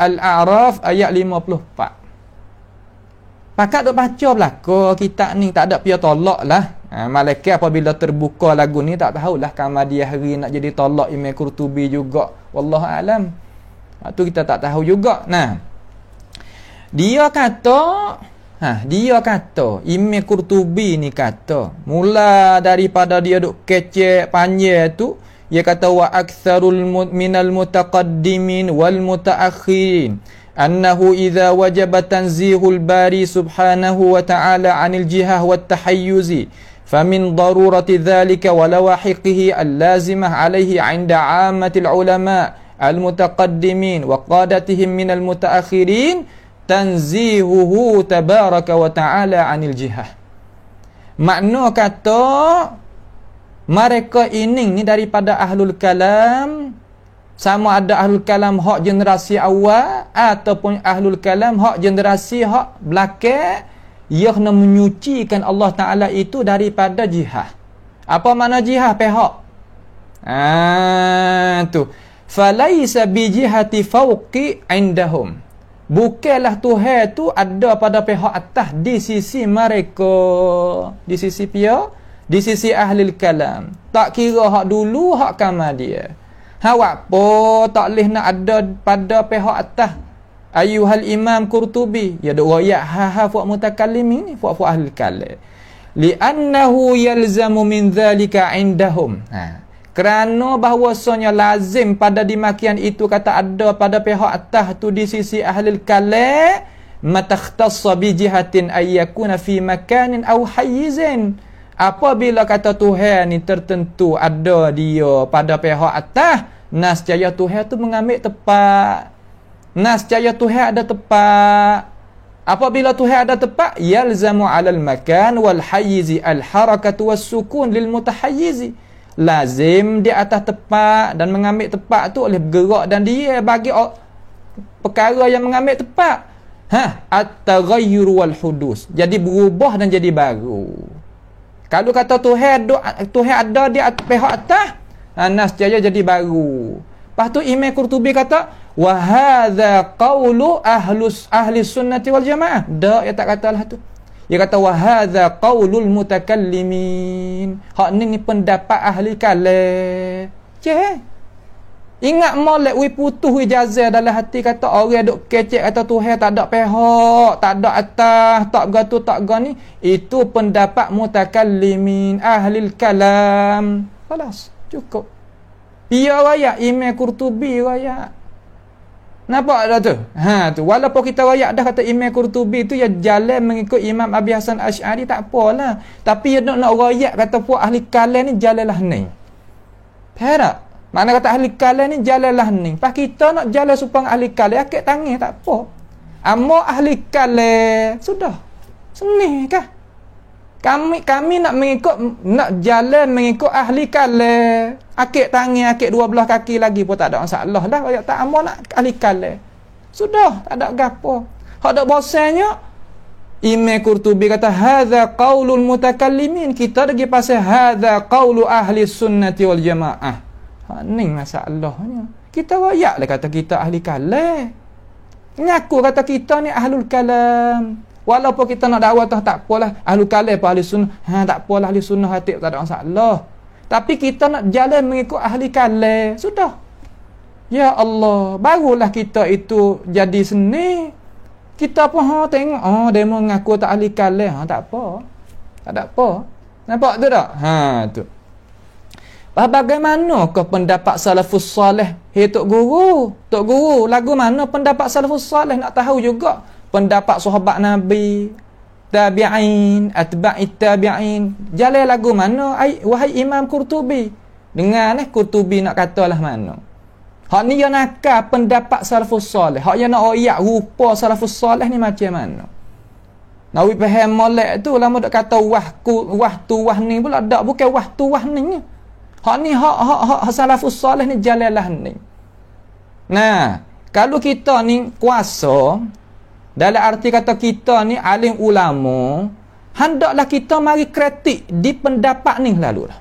Al-A'raf ayat 54. Pakat duk baca belaka kitab ni, tak ada pia tolak lah. Malaikat apabila terbuka lagu ni tak tahulah kamar dia hari nak jadi tolak Imam Qurtubi juga. Wallahu alam. Tu kita tak tahu juga. Nah, dia kata Imam Qurtubi ni kata, mula daripada dia duk kecek panjang tu, dia kata wa aktsarul minal mutaqaddimin wal mutaakhirin annahu idza wajaba tanzihul bari subhanahu wa ta'ala 'anil jihah wat tahayyuzi famin darurati dhalika wa lawahiqihi al-lazimah 'alayhi 'inda 'ammatil ulama al-mutaqaddimin wa qadatihim minal mutaakhirin tanzihuhu tabaraka wa ta'ala 'anil jihah. Makna kata mereka ini ni daripada ahlul kalam, sama ada ahlul kalam hak generasi awal ataupun ahlul kalam hak generasi hak belakang, ia kena menyucikan Allah Ta'ala itu daripada jihad. Apa makna jihad pihak? Tu falaisa bi jihati fawqi indahum. Bukanlah Tuhan tu ada pada pihak atas di sisi mereka, di sisi pia, di sisi ahli kalam. Tak kira hak dulu hak kamar dia. Hak apa tak boleh nak ada pada pihak atas. Ayuhal Imam Qurtubi, ya duk royak ha fuq mutakallimin ni, fuq ahli kalam. li'annahu yalzamu min dhalika indahum. Kerana bahawasanya lazim pada dimakian itu kata ada pada pihak atas tu di sisi ahli kalam matakhtassa bi jihatin ayyakuna fi makanin aw hayyizin. Apabila kata Tuhan ni tertentu ada dia pada pihak atas, nascaya Tuhan tu mengambil tepat. Nascaya Tuhan ada tepat. Apabila Tuhan ada tepat, yalzamu 'alal makan wal hayyizi al harakatu was sukun lil mutahayyizi. Lazim di atas tepat dan mengambil tepat tu oleh bergerak dan dia bagi perkara yang mengambil tepat. At-taghayyur wal hudus. Jadi berubah dan jadi baru. Kalau kata Tuhan ada di pihak atas, nascaya jadi baru. Lepas tu Imam Qurtubi kata, wa hadza qaulu ahli sunnati wal jamaah. Dak ya tak katalah tu. Dia kata wa hadza qaulul mutakallimin. Hak ni pendapat ahli kalam. Ingat molek wi putuh wi jazah dalam hati kata orang duk kecek kata Tuhan tak ada pihak, tak ada atas, tak gatu tak gani, itu pendapat mutakallimin ahli kalam. Kelas, cukup. Dia raya Imam Qurtubi raya. Nampak dah tu? Tu walaupun kita raya dah kata Imam Qurtubi tu ya jalan mengikut Imam Abi Hasan Asy'ari tak apalah. Tapi dia nak raya kata puak ahli kalam ni jalanlah ni. Faham tak? Mana kata ahli kalam ni jalanlah ni. Pas kita nak jalan supaya ahli kalam akik tangan tak apa. Amo ahli kalam sudah. Seni kah? Kami nak jalan mengikut ahli kalam. Akik tangan, akik dua belah kaki lagi pun tak ada masalah dah. Kayak tak amo nak ahli kalam. Sudah, tak ada gapo. Hak dak bosannya Imam Qurtubi kata hadza qaulul mutakallimin. Kita lagi pasal hadza qaulu ahli sunnati wal jamaah. Ni masalahnya. Kita royak lah kata kita ahli kalam. Ngaku kata kita ni ahlul kalam. Walaupun kita nak dakwah tak apalah. Ahlul kalam apa ahli sunnah. Tak apalah ahli sunnah hati tak ada masalah. Tapi kita nak jalan mengikut ahli kalam. Sudah. Ya Allah. Barulah kita itu jadi seni. Kita pun tengok. Dia mau ngaku tak ahli kalam. Tak apa. Tak ada apa. Nampak tu tak? Tu. Bagaimana ke pendapat salafus salih? Tok guru. Tok guru, lagu mana pendapat salafus salih? Nak tahu juga. Pendapat sahabat Nabi, tabi'in, atba'it tabi'in. Jalan lagu mana? Wahai Imam Qurtubi. Dengar Qurtubi nak katalah mana. Hak ni yang nakal pendapat salafus salih. Hak yang nak oyak rupa salafus salih ni macam mana? Nawi faham molek tu lama dak kata wah ni pula dak bukan wah tu wah ni. Hak ni hak salafus salih ni jalanlah ni. Nah, kalau kita ni kuasa dalam arti kata kita ni alim ulama, hendaklah kita mari kritik di pendapat ni lalu lah.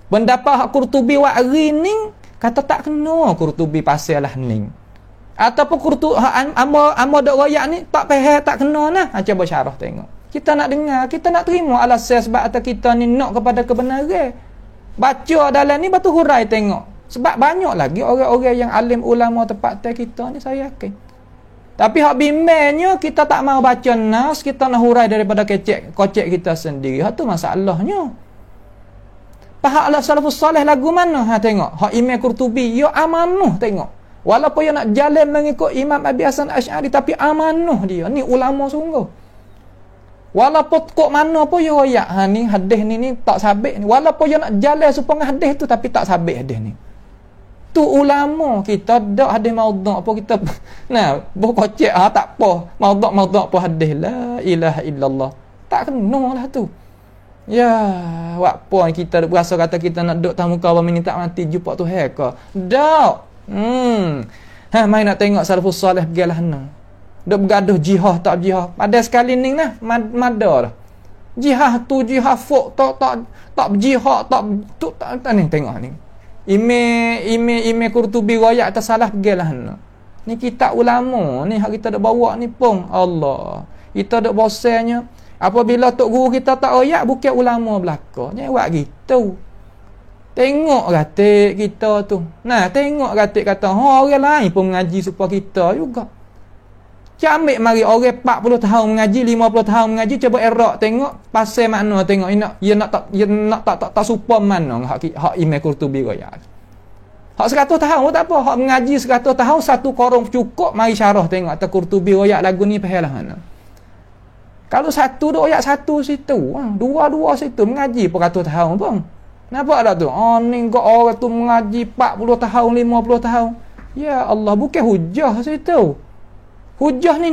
Pendapat hak Qurtubi wa hari ni kata tak kena Qurtubi pasal lah ni. Ataupun Qurtubi amo dak royak ni tak faham tak kena nah. Cuba syarah tengok. Kita nak dengar, kita nak terima alasan sebab atas kita ni nak kepada kebenaran. Baca dalam ni batu hurai tengok. Sebab banyak lagi orang-orang yang alim ulama tempat kita ni saya yakin. Tapi hak bimbangnya kita tak mau baca nas, kita nak hurai daripada kocek kita sendiri. Hak tu masalahnya. Pahak salafus salih lagu mana? Tengok. Hak Imam Qurtubi yo amanuh tengok. Walaupun dia nak jalan mengikut Imam Abi Hasan Asy'ari tapi amanuh dia. Ni ulama sungguh. Walaupun kok mana pun dia royak ni hadis ni tak sabit ni. Walaupun dia nak jalan supaya hadis tu tapi tak sabit hadis ni. Tu ulama kita dak hadis maudhu' apa kita nah bokocek tak apa maudhu' apa hadis la ilaha illallah. Tak kena lah tu. Ya, apa kita berasa kata kita nak duduk tamu kau minit tak mati jumpa Tuhan ke? Dak. Mai nak tengok salafus salih pergilah nang. Duk bergaduh jihad tak jihad. Pada sekali ni nah mada dah. Jihad tu jihad fok tak jihad tak ni tengok ni. Ime Qurtubi royak atas salah pergilah nah. Ni kitab ulama ni hak kita dak bawa ni pun Allah. Kita dak bosannya apabila tok guru kita tak royak bukan ulama belaka. Jangan buat gitu. Tengok ratik kita tu. Nah, tengok ratik kata orang lain pun mengaji supaya kita juga. Cak ambil mari orang 40 tahun mengaji, 50 tahun mengaji, cuba erak tengok pasal makna tengok nak tak supa mana hak Imam Qurtubi royak. Hak 100 tahun pun tak apa, hak mengaji 100 tahun satu korong cukup, mari syarah tengok atas Qurtubi royak lagu ni pahalah mana. Kalau satu duk royak satu situ, dua situ mengaji per 100 tahun pun. Nampak tak tu? Oh ni kau orang tu mengaji 40 tahun, 50 tahun. Ya Allah, bukan hujah situ. Hujah ni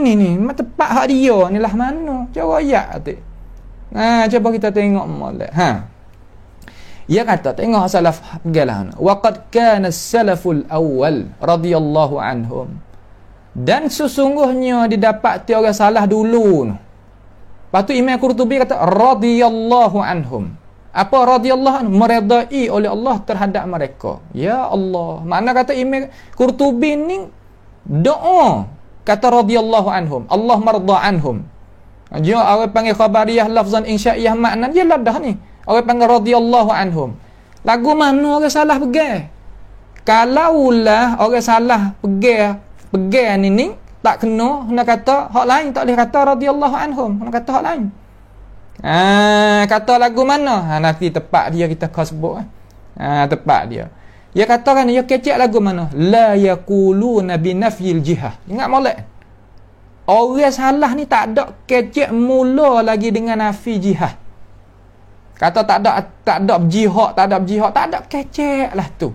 tepat hak dia ni lah mana cara ayat tu. Cuba kita tengok molek. Ia kata tengok salaf galah. Wa qad kana as-salaful awwal radhiyallahu anhum. Dan sesungguhnya didapat orang salah dulu. Lepas tu Imam Qurtubi kata radhiyallahu anhum. Apa radhiyallahu anhum? Meredai oleh Allah terhadap mereka. Ya Allah. Makna kata Imam Qurtubi ni doa kata radhiyallahu anhum, Allah marda anhum. Dia orang panggil khabariyah lafzan insya'iyah makna dia lah dah ni. Orang panggil radhiyallahu anhum. Lagu mana orang salah pegang? Kalaulah orang salah pegang ni tak kena, nak kata hak lain, tak boleh kata radhiyallahu anhum, nak kata hak lain. Kata lagu mana? Nanti tepat dia kita kau sebut. Tepat dia. Dia katakan dia kecek lagu mana? La yaquluna bi nafyil jihah. Ingat molek. Orang salah ni tak ada kecek mula lagi dengan nafi jihad. Kata tak ada jihad, tak ada kecek lah tu.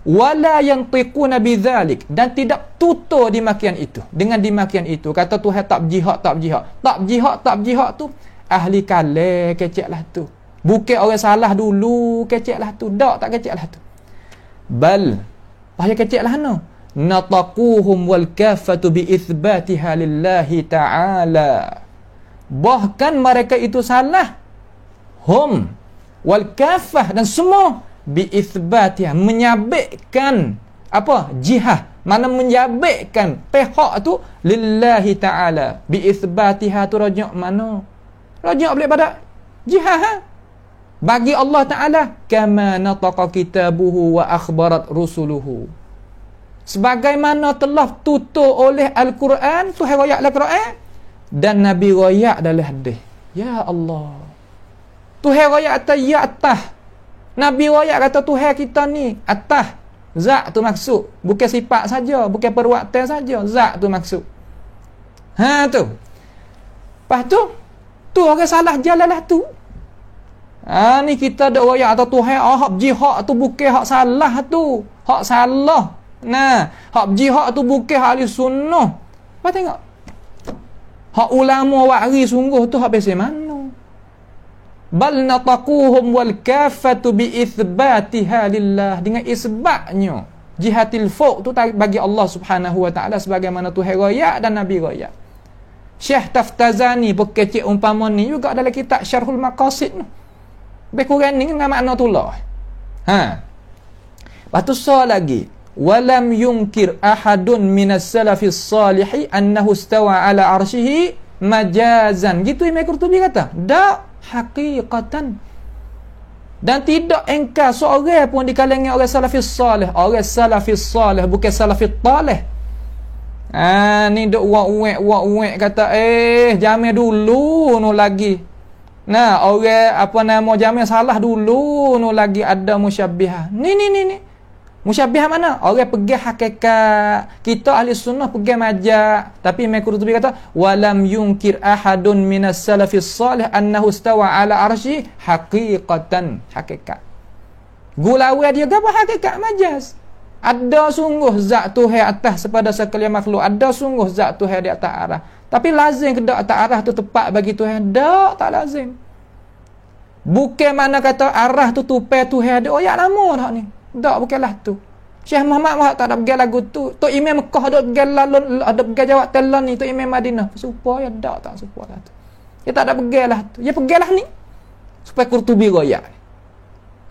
Wala yantiquna bidzalik, dan tidak tutur dimakian itu. Dengan dimakian itu kata Tuhan tak jihad. Tak jihad tu ahli kalam kecek lah tu. Bukan orang salah dulu kecek lah tu. Tak kecek lah tu. Bal bahaya kecek lah no. Nataquhum wal kafatu bi itsbatiha lillahi ta'ala. Bahkan mereka itu salah, hum wal kafah, dan semua bi itsbatiha, menyabitkan apa? Jihad. Mana menyabitkan pihak tu lillahi ta'ala. Bi itsbatiha tu rajak mana? Rajak boleh pada jihad bagi Allah Ta'ala, kama nataqa kitabuhu wa akhbarat rusuluhu, sebagaimana telah tutur oleh Al-Quran, Tuhan royak Al-Quran dan Nabi royak dalam hadis. Ya Allah, Tuhan royak atas ya atas, Nabi royak kata Tuhan kita ni atas. Zat tu maksud, bukan sifat saja, bukan perbuatan saja, zat tu maksud. Tu. Lepas tu orang salah jalan lah tu. Ni kita dak royak atau Tuhan hak jihad tu bukan hak salah tu. Hak salah. Hak jihad tu bukan hak ahli sunnah. Apa tengok? Hak ulama wari sungguh tu hak biasa mana? Bal nataquhum wal kafatu bi itsbatiha lillah, dengan isbatnya jihatil fauq tu bagi Allah Subhanahu wa taala, sebagaimana Tuhan royak dan Nabi royak. Syekh Taftazani berkecek umpama ni juga dalam kitab Syarhul Maqasid tu. Berkurang ni dengan makna tulah. Lepas tu lagi. Walam yunkir ahadun minas salafis salihi annahu istawa ala arshihi majazan. Gitu Imam Qurtubi kata. Tak, haqiqatan. Dan tidak engkar seorang pun di kalangan orang salafis salih. Orang salafis salih, bukan salafis talih. Ni duk wak-wek kata jamil dulu no lagi. Orang apa nama jamil salah dulu no lagi ada musyabbihah. Ni musyabbihah mana? Orang pegang hakikat. Kita ahli sunnah pegang majaz. Tapi Imam Qurtubi kata walam yunkir ahadun minas salafis salih annahu istawa ala arsy haqiqatan, hakikat. Gulawi dia apa hakikat majaz? Ada sungguh zat Tuhan atas sepada sekalian makhluk. Ada sungguh zat Tuhan di atas arah. Tapi lazim ke tak atas arah tu tepat bagi Tuhan? Tak lazim. Bukan mana kata arah tu tupai Tuhan ada. Ya lama tak ni. Tak, bukanlah tu. Syekh Muhammad tak ada pergi lagu tu. Tok Imam Mekah ada pergi lalun, ada pergi jawab telan ni. Tok Imam Madinah. Supaya tak supaya lah tu. Dia tak ada pergi lah tu. Dia pergi lah ni. Supaya Qurtubi royak.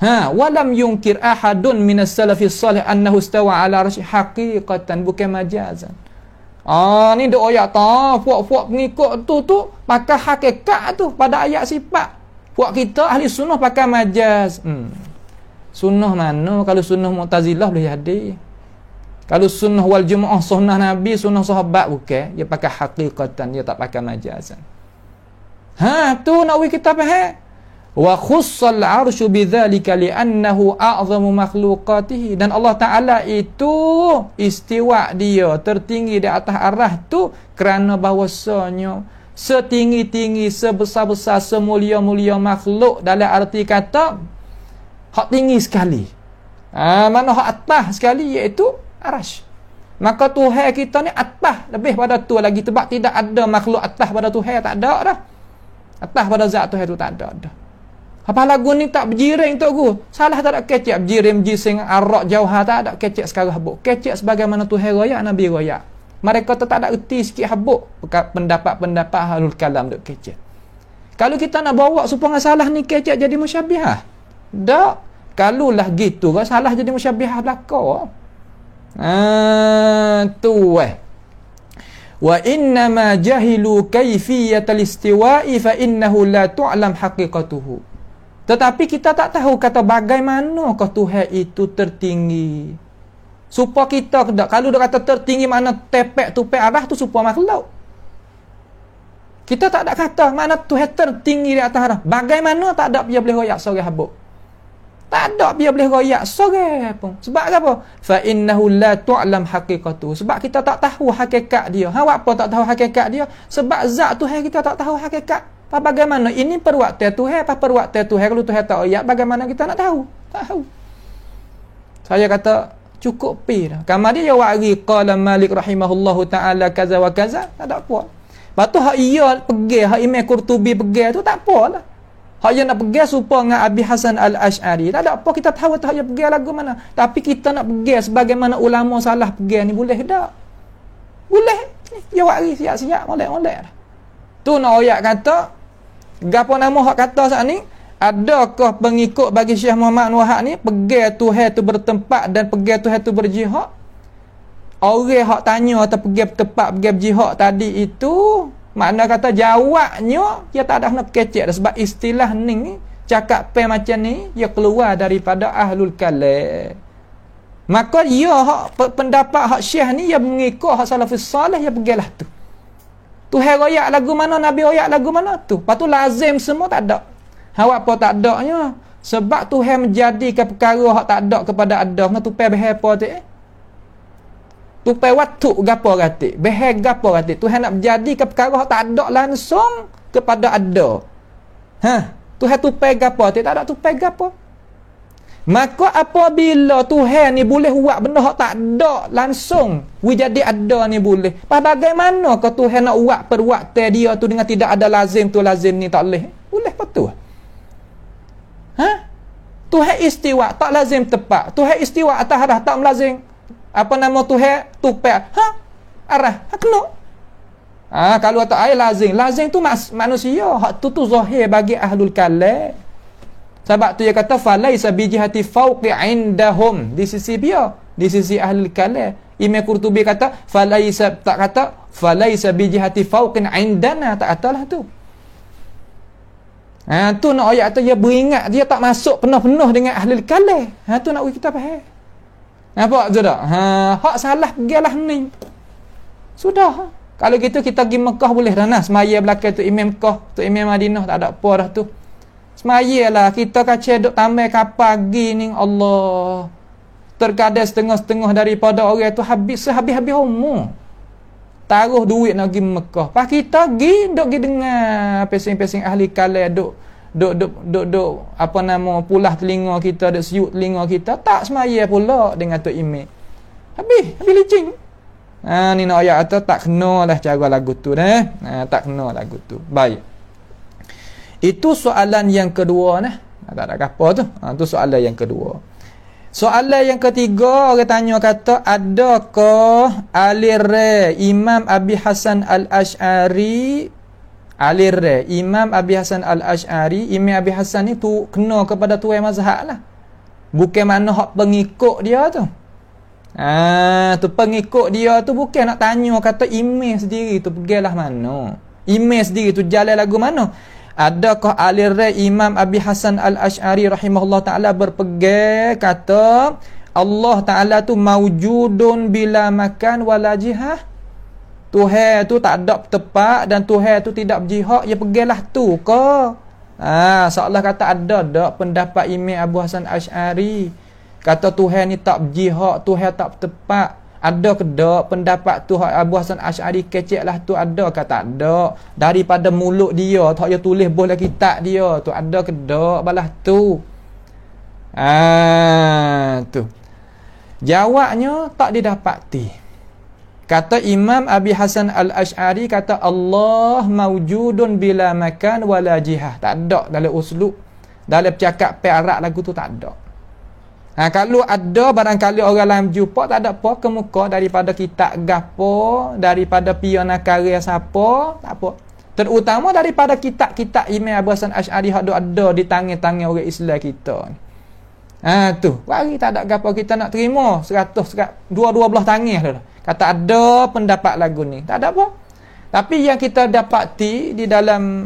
Walam yunkir ahadun minas salafis salih annahu istawa ala arsy haqiqatan, bukan majazan. Ni doa ayat ta, puak-puak pengikut tu pakai hakikat tu pada ayat sifat. Puak kita ahli sunnah pakai majaz. Sunnah mana? Kalau sunnah Mu'tazilah boleh jadi. Kalau sunnah wal jumu'ah, sunnah Nabi, sunnah sahabat bukan. Dia pakai haqiqatan, dia tak pakai majazan. Tu nak kita faham. Wa khussal arsyu bidzalika li'annahu a'zamu makhluqatihi. Dan Allah Ta'ala itu istiwa dia tertinggi di atas arah tu kerana bahawasanya setinggi-tinggi, sebesar-besar, semulia-mulia makhluk, dalam arti kata hak tinggi sekali. Mana hak atas sekali, iaitu arash. Maka Tuhan kita ni atas lebih pada tu lagi, sebab tidak ada makhluk atas pada Tuhan, tak ada dah. Atas pada zat Tuhan tu tak ada dah. Apa lagu ni tak berjiring tok guru. Salah tak ada kecek berjiring jising arak jauhar, tak ada kecek sekarang habuk. Kecek sebagaimana Tuhan royak, Nabi royak. Mereka tu tak ada erti sikit habuk pendapat-pendapat ahlul kalam duk kecek. Kalau kita nak bawa supaya salah ni kecek jadi musyabbihah. Tak. Kalulah gitu kan salah jadi musyabbihah belaka. Wa inna ma jahilu kayfiyatal istiwa'i fa innahu la tu'lam haqiqatuhu. Tetapi kita tak tahu kata bagaimanakah Tuhan itu tertinggi. Supaya kita kalau dia kata tertinggi mana tepek tupek arah tu supaya makhluk. Kita tak ada kata mana Tuhan tertinggi di atas arah. Bagaimana tak ada dia boleh royak sore habuk. Tak ada dia boleh royak sore pun. Sebab apa? Fa innahu la tu'lam haqiqatuhu. Sebab kita tak tahu hakikat dia. Apa tak tahu hakikat dia? Sebab zat Tuhan kita tak tahu hakikat. Bagaimana ini perwaktu Tuhan apa perwaktu Tuhan? Kalau Tuhan tak ayat, bagaimana kita nak tahu? Tahu. Saya kata cukup pi dah. Kamar dia wari qala Malik rahimahullahu taala kaza wa kaza, tak ada apa. Lepas tu hak ia pergi, hak Imam Qurtubi pergi tu tak apalah. Hak dia nak pergi supaya dengan Abi Hasan Al-Asy'ari. Tak ada apa kita tahu tak dia pergi lagu mana. Tapi kita nak pergi sebagaimana ulama salah pergi ni boleh tak? Boleh. Dia wari siap-siap molek-molek dah. Tu nak ayat kata gapo nama hak kata saat ni, adakah pengikut bagi Syekh Muhammad Wahab ni pergi Tuhan tu bertempat dan pergi Tuhan tu berjihad? Orang hak tanya atau pergi tempat pergi berjihad tadi itu makna kata jawabnya dia tak ada nak kecek dah, sebab istilah ni cakap pe macam ni dia keluar daripada ahlul kalam. Maka dia hak pendapat hak Syekh ni dia mengikut hak salafus salih, dia pergilah tu. Tuhan royak lagu mana, Nabi royak lagu mana tu. Lepas tu lazim semua tak ada. Awak apa tak adanya? Sebab Tuhan menjadikan perkara hak tak ada kepada ada. Nah tupai behar apa tu? Tupai waktu gapo kata? Behar gapo kata? Tuhan nak menjadikan perkara hak tak ada langsung kepada ada. Tuhan tupai gapo tu? Tak ada tupai gapo. Maka apabila Tuhan ni boleh buat benda hak tak ada langsung, jadi ada ni boleh. Bagaimana ke Tuhan nak buat perwaktu dia tu dengan tidak ada lazim tu, lazim ni tak boleh? Boleh betul. Tuhan istiwa tak lazim tepat. Tuhan istiwa atas arah tak melazim. Apa nama Tuhan? Tupai. Arah. Kena. Kalau tak air lazim. Lazim tu manusia. Hak tu zahir bagi ahlul kalam. Sebab tu dia kata falaisa bijihati fauqi indahum, di sisi dia, di sisi ahli kalam. Imam Qurtubi kata falaisa, tak kata falaisa bijihati fauqin indana, tak katalah tu. Tu nak ayat tu dia beringat dia tak masuk penuh-penuh dengan ahli kalam. Tu nak kita faham. Nampak tu tak? Hak salah pergilah ni. Sudah. Kalau gitu kita pergi Mekah boleh dah nah. Semaya belakang tu Imam Mekah, tu Imam Madinah tak ada apa dah tu. Semayalah kita kacau duk tambah pagi ni Allah. Terkadang setengah-setengah daripada orang tu habis-habis umur. Taruh duit nak pergi Mekah. Pas kita pergi duk pergi dengar pesing-pesing ahli kalam duk apa nama pulah telinga kita, duk siut telinga kita. Tak semaya pula dengan tu Imam. Habis licin. Ni nak ayat atau tak kena lah cara lagu tu dah. Tak kena lagu tu. Baik. Itu soalan yang kedua nah. Tak ada apa tu. Tu soalan yang kedua. Soalan yang ketiga, orang tanya kata, adakah alire Imam Abi Hasan Al-Asy'ari, alire Imam Abi Hasan Al-Asy'ari, Imam Abi Hasan ni tu kena kepada tuai mazhab lah. Bukan mana hak pengikut dia tu. Tu pengikut dia tu bukan nak tanya kata imam sendiri tu pergilah mana. Imam sendiri tu jalan lagu mana. Adakah alire Imam Abi Hasan Al-Asy'ari rahimahullah ta'ala berpegang kata Allah Ta'ala tu maujudun bila makan wala jihah. Tuhan tu tak ada tepat dan Tuhan tu tidak berjihad, ya pergilah tu ke. Seolah kata ada dak pendapat Imam Abu Hasan Asy'ari kata Tuhan ni tak berjihad, Tuhan tak tepat. Ada ke dak pendapat tu Abu Hasan Asy'ari keceklah tu, ada ke tak ada? Daripada mulut dia tak dia tulis boleh kitab dia tu, ada ke dak balas tu. Tu jawabnya tak didapati. Kata Imam Abi Hasan Al-Asy'ari, kata Allah maujudun bila makan wala jihah. Tak ada dalam uslub, dalam cakap Arab lagu tu tak ada. Kalau ada barangkali orang lain jumpa, tak ada apa kemuka daripada kitab gapo, daripada piana karya siapa, tak apa. Terutama daripada kitab-kitab Imam Abu Hasan Asy'ari hak ada di tangan-tangan orang Islam kita. Tu, bagi tak ada gapo kita nak terima 100 dua belah tangan dah. Kata ada pendapat lagu ni, tak ada apa. Tapi yang kita dapati di dalam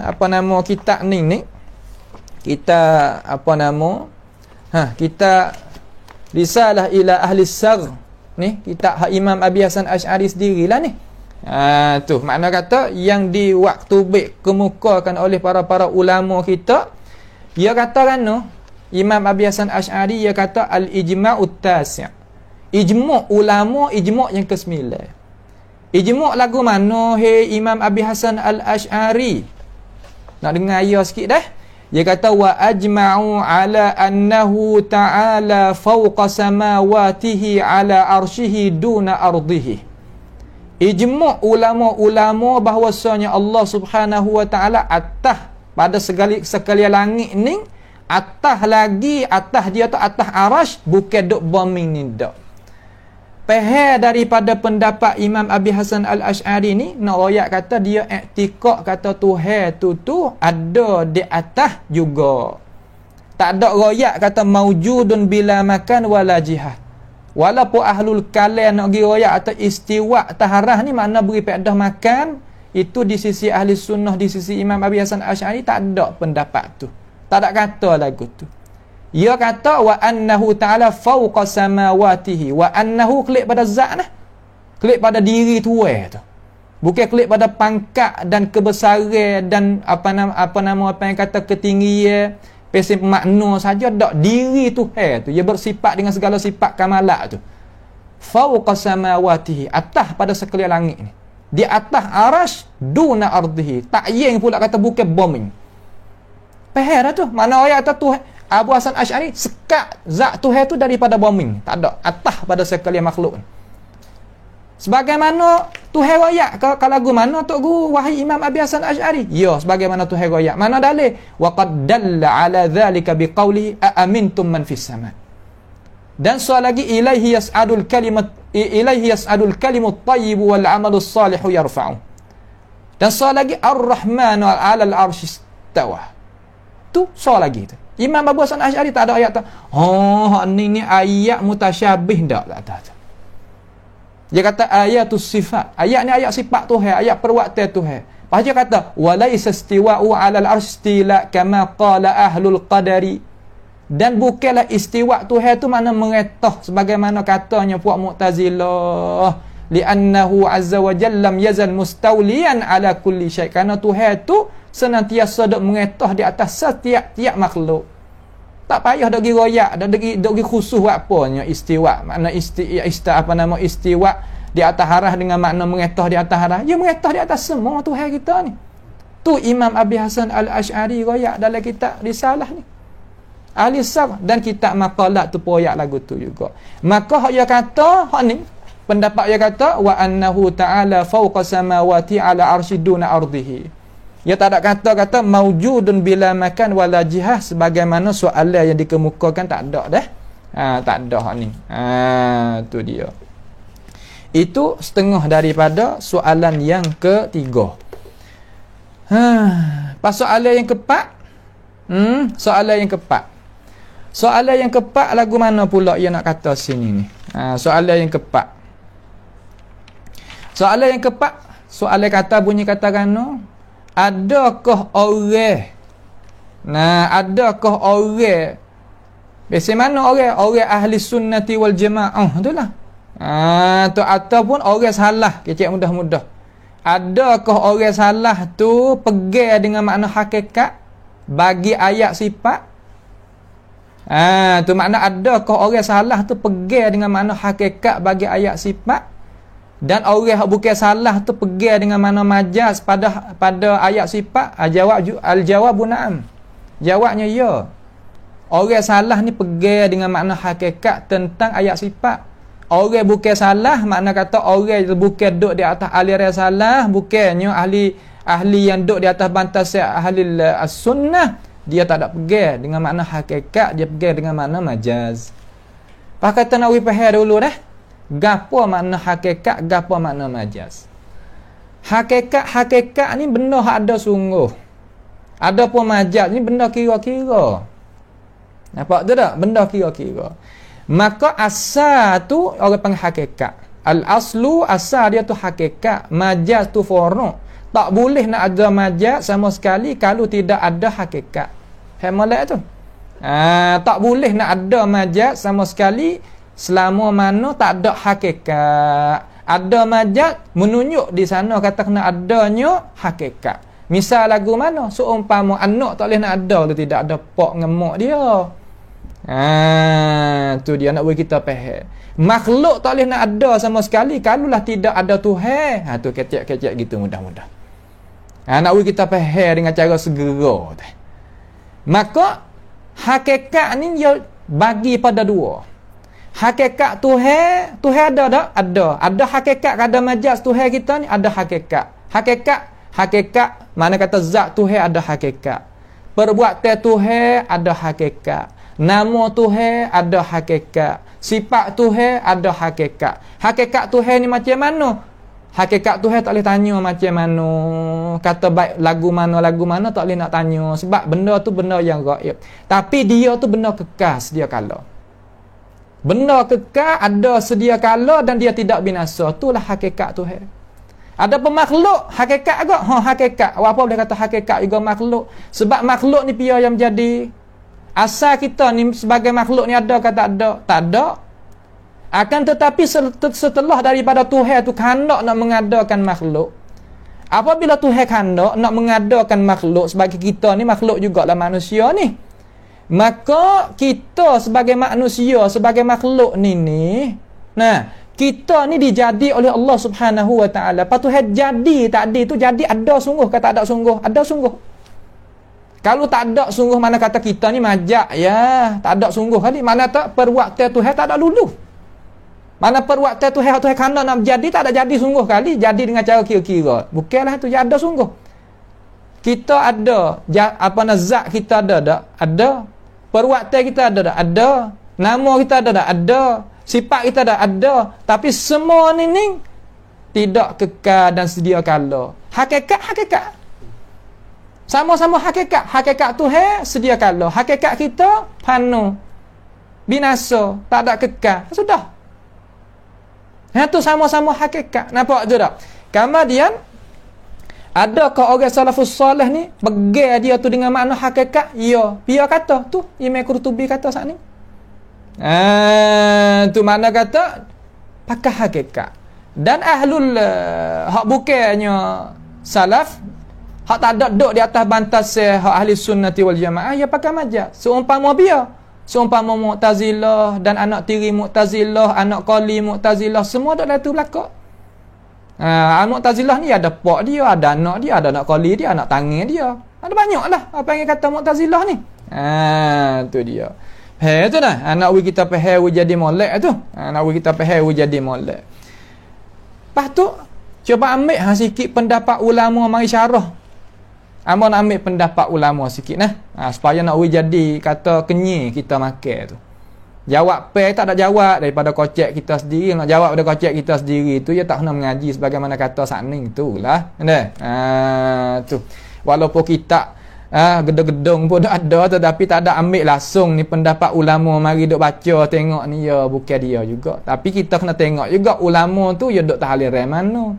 kitab ni kita kita Risalah ila Ahli Sar ni, kitab Imam Abi Hasan Asy'ari sendirilah ni. Tu makna kata yang kemukakan oleh para ulama kita, dia kata kan Imam Abi Hasan Asy'ari, dia kata al-ijma'ut tasi'. Ijma' ulama, ijma' yang ke-9. Ijma' lagu mana Imam Abi Hasan Al-Asy'ari? Nak dengar ayat sikit dah. Dia kata wa ajma'u ala annahu ta'ala fawqa samawatihi ala arshihi duna ardihi. Ijma' ulama-ulama bahawasanya Allah Subhanahu wa ta'ala atas pada sekalian langit ni, atas dia tu atas arash, bukan duk bombing ni dak. Pahal daripada pendapat Imam Abi Hasan Al-Asy'ari ni, nak royak kata dia iktikad kata Tuhan tu ada di atas juga. Tak ada royak kata maujudun bila makan wala jihad. Walaupun ahlul kalam nak pergi royak atau istiwa taharah ni makna beri faedah makan, itu di sisi ahli sunnah, di sisi Imam Abi Hasan Asy'ari tak ada pendapat tu. Tak ada kata lagu tu. Ia kata wa annahu ta'ala fawqa samawatihi, wa annahu klik pada zat nah. Klik pada diri Tuhan tu. Bukan klik pada pangkat dan kebesaran dan apa yang kata ketinggian, pesen makna saja, dak diri Tuhan tu. Ia bersifat dengan segala sifat kamalat tu. Fawqa samawatihi, atas pada sekalian langit ni. Di atas arash duna ardihi. Tak yang pula kata bukan bombing. Faham dah tu? Mana ayat tu Tuhan Abu Hasan Asy'ari sekat zat Tuhan tu daripada bombing. Tak ada, atas pada sekalian makhluk. Sebagaimana Tuhan royak kalau lagu mana tok guru wahai Imam Abi Hasan Asy'ari? Ya, sebagaimana Tuhan royak. Mana dalil? Wa qad dalla ala dhalika biqaulihi a amintum man fis sama. Dan soal lagi ilaihi yas'adul kalimut thayyib wal 'amalus salihu yarfa'u. Dan soal lagi ar-rahmanu 'alal 'arsy istawa. Tu soal lagi tu. Imam Abu Hasan Asy'ari tak ada ayat tu. Ni ayat mutasyabih tak tu. Dia kata ayatus sifat. Ayat ni ayat sifat Tuhan, ayat perwaktan Tuhan. Lepas dia kata walaisa istiwa'u 'alal arsy istila kama qala ahlul qadari. Dan bukanlah istiwa Tuhan tu makna meretah sebagaimana katanya puak Mu'tazilah. Li'annahu azza wa jalla lam yazal mustawliyan 'ala kulli syai'. Karena Tuhan tu senantiasa dok mengetah di atas setiap makhluk. Tak payah dok gi royak, dok gi khusus apanya istiwa. Makna istiwa di atas harah dengan makna mengetah di atas harah. Ya mengetah di atas semua Tuhan kita ni. Tu Imam Abi Hasan Al-Asy'ari royak dalam kitab Risalah ni. Ahli Sar dan kitab Maqalat tu royak lagu tu juga. Maka hak dia kata hak ni pendapat dia kata wa annahu ta'ala fawqa samawati ala arsy duna ardihi. Dia tak ada kata maujudun bila makan wala jihah sebagaimana soalan yang dikemukakan, tak ada dah. Tak ada hak ni. Tu dia. Itu setengah daripada soalan yang ketiga. Pas soalan yang keempat. Soalan yang keempat. Soalan yang keempat lagu mana pula ia nak kata sini ni. Soalan yang keempat. Soalan yang keempat, soalan kata bunyi kata kano, adakah orang Biasa mana orang ahli sunnati wal jamaah itulah. Tu ataupun orang salah, kecek mudah-mudah. Adakah orang salah tu pegang dengan makna hakikat bagi ayat sifat? Tu makna adakah orang salah tu pegang dengan makna hakikat bagi ayat sifat? Dan orang yang bukan salah tu pegang dengan makna majaz pada ayat sifat? Al-jawabu na'am. Jawabnya ya. Orang salah ni pegang dengan makna hakikat tentang ayat sifat. Orang bukan salah, makna kata orang bukan duduk di atas aliran salah, bukannya ahli yang duduk di atas bantas ahli as-sunnah, dia tak ada pegang dengan makna hakikat, dia pegang dengan makna majaz. Pak kata nak faham dulu dah. Gapo makna hakikat, gapo makna majaz. Hakikat ni benda hak ada sungguh. Adapun majaz ni benda kira-kira. Nampak tu tak? Benda kira-kira. Maka asal tu orang panggil hakikat. Al-aslu asal dia tu hakikat. Majaz tu furu'. Tak boleh nak ada majaz sama sekali kalau tidak ada hakikat. Molek tu. Tak boleh nak ada majaz sama sekali selama mana tak ada hakikat. Ada majaz menunjuk di sana kata kena adanya hakikat. Misal lagu mana? Seumpama anak tak boleh nak ada tu tidak ada pak ngemuk dia. Tu dia nak bagi kita faham. Makhluk tak boleh nak ada sama sekali kalaulah tidak ada Tuhan. Tu kecek-kecek gitu mudah-mudah. Nak bagi kita faham dengan cara segera. Maka hakikat ni dia bagi pada dua. Hakikat Tuhan ada tak? Ada hakikat kada majaz Tuhan kita ni ada hakikat. Hakikat mana kata zat Tuhan ada hakikat. Perbuatan Tuhan ada hakikat. Nama Tuhan ada hakikat. Sifat Tuhan ada hakikat. Hakikat Tuhan ni macam mana? Hakikat Tuhan tak boleh tanya macam mana. Kata baik lagu mana tak boleh nak tanya. Sebab benda tu benda yang gaib. Tapi dia tu benda kekal sedia kala. Benda kekal ada sedia kala dan dia tidak binasa. Itulah hakikat Tuhan. Ada pemakhluk hakikat agak. Hakikat. Apa boleh kata hakikat juga makhluk? Sebab makhluk ni pia yang menjadi. Asal kita ni sebagai makhluk ni ada ke tak ada? Tak ada. Akan tetapi setelah daripada Tuhan tu kandak nak mengadakan makhluk. Apabila Tuhan kandak nak mengadakan makhluk, sebagai kita ni makhluk jugalah manusia ni. Maka kita sebagai manusia, sebagai makhluk ni, kita ni dijadi oleh Allah Subhanahu wa taala. Lepas Tuhan jadi tadi tu jadi ada sungguh ke tak ada sungguh? Ada sungguh. Kalau tak ada sungguh mana kata kita ni majak ya, tak ada sungguh kali. Mana tak perbuatan Tuhan tak ada lulu. Mana perbuatan Tuhan kena nak jadi tak ada jadi sungguh kali, jadi dengan cara kira-kira. Bukanlah tu ya ada sungguh. Kita ada apa zat kita ada tak? Ada. Perbuatan kita ada tak? Ada. Nama kita ada tak? Ada. Sifat kita ada. Tapi semua ni tidak kekal dan sedia kala. Hakikat. Sama-sama hakikat. Hakikat Tuhan sedia kala. Hakikat kita fana. Binasa. Tak ada kekal. Sudah. Itu sama-sama hakikat. Nampak tu tak? Kemudian, adakah orang salafus salih ni pegang dia tu dengan makna hakikat? Ya. Dia kata. Tu Imam Qurtubi kata saat ni. Tu makna kata pakai hakikat. Dan ahlul hak bukannya salaf, hak tak ada duduk di atas bantas hak ahli sunnati wal jamaah, ya pakai majaz. Seumpama Mu'tazilah dan anak tiri Mu'tazilah, anak qali Mu'tazilah, semua duduk dalam tu belakang. Mu'tazilah ni ada pak dia, ada anak dia, ada anak qali dia, anak tangan dia. Ada banyaklah apa yang kata Mu'tazilah ni. Tu dia. Tu dah. Anak we kita faham jadi molek tu. Anak we kita faham jadi molek. Lepas tu cuba ambil sikit pendapat ulama mari syarah. Amba nak ambil pendapat ulama sikit supaya nak jadi kata kenyir kita makan tu. Jawab tak ada jawab daripada kocek kita sendiri. Nak jawab pada kocek kita sendiri tu, ya tak kena mengaji sebagaimana kata sakning tu lah. Tu. Walaupun kita gedung-gedung pun ada, tetapi tak ada ambil langsung ni pendapat ulama mari duk baca tengok ni ya bukan dia juga. Tapi kita kena tengok juga ulama tu ya duk tahaliran mana.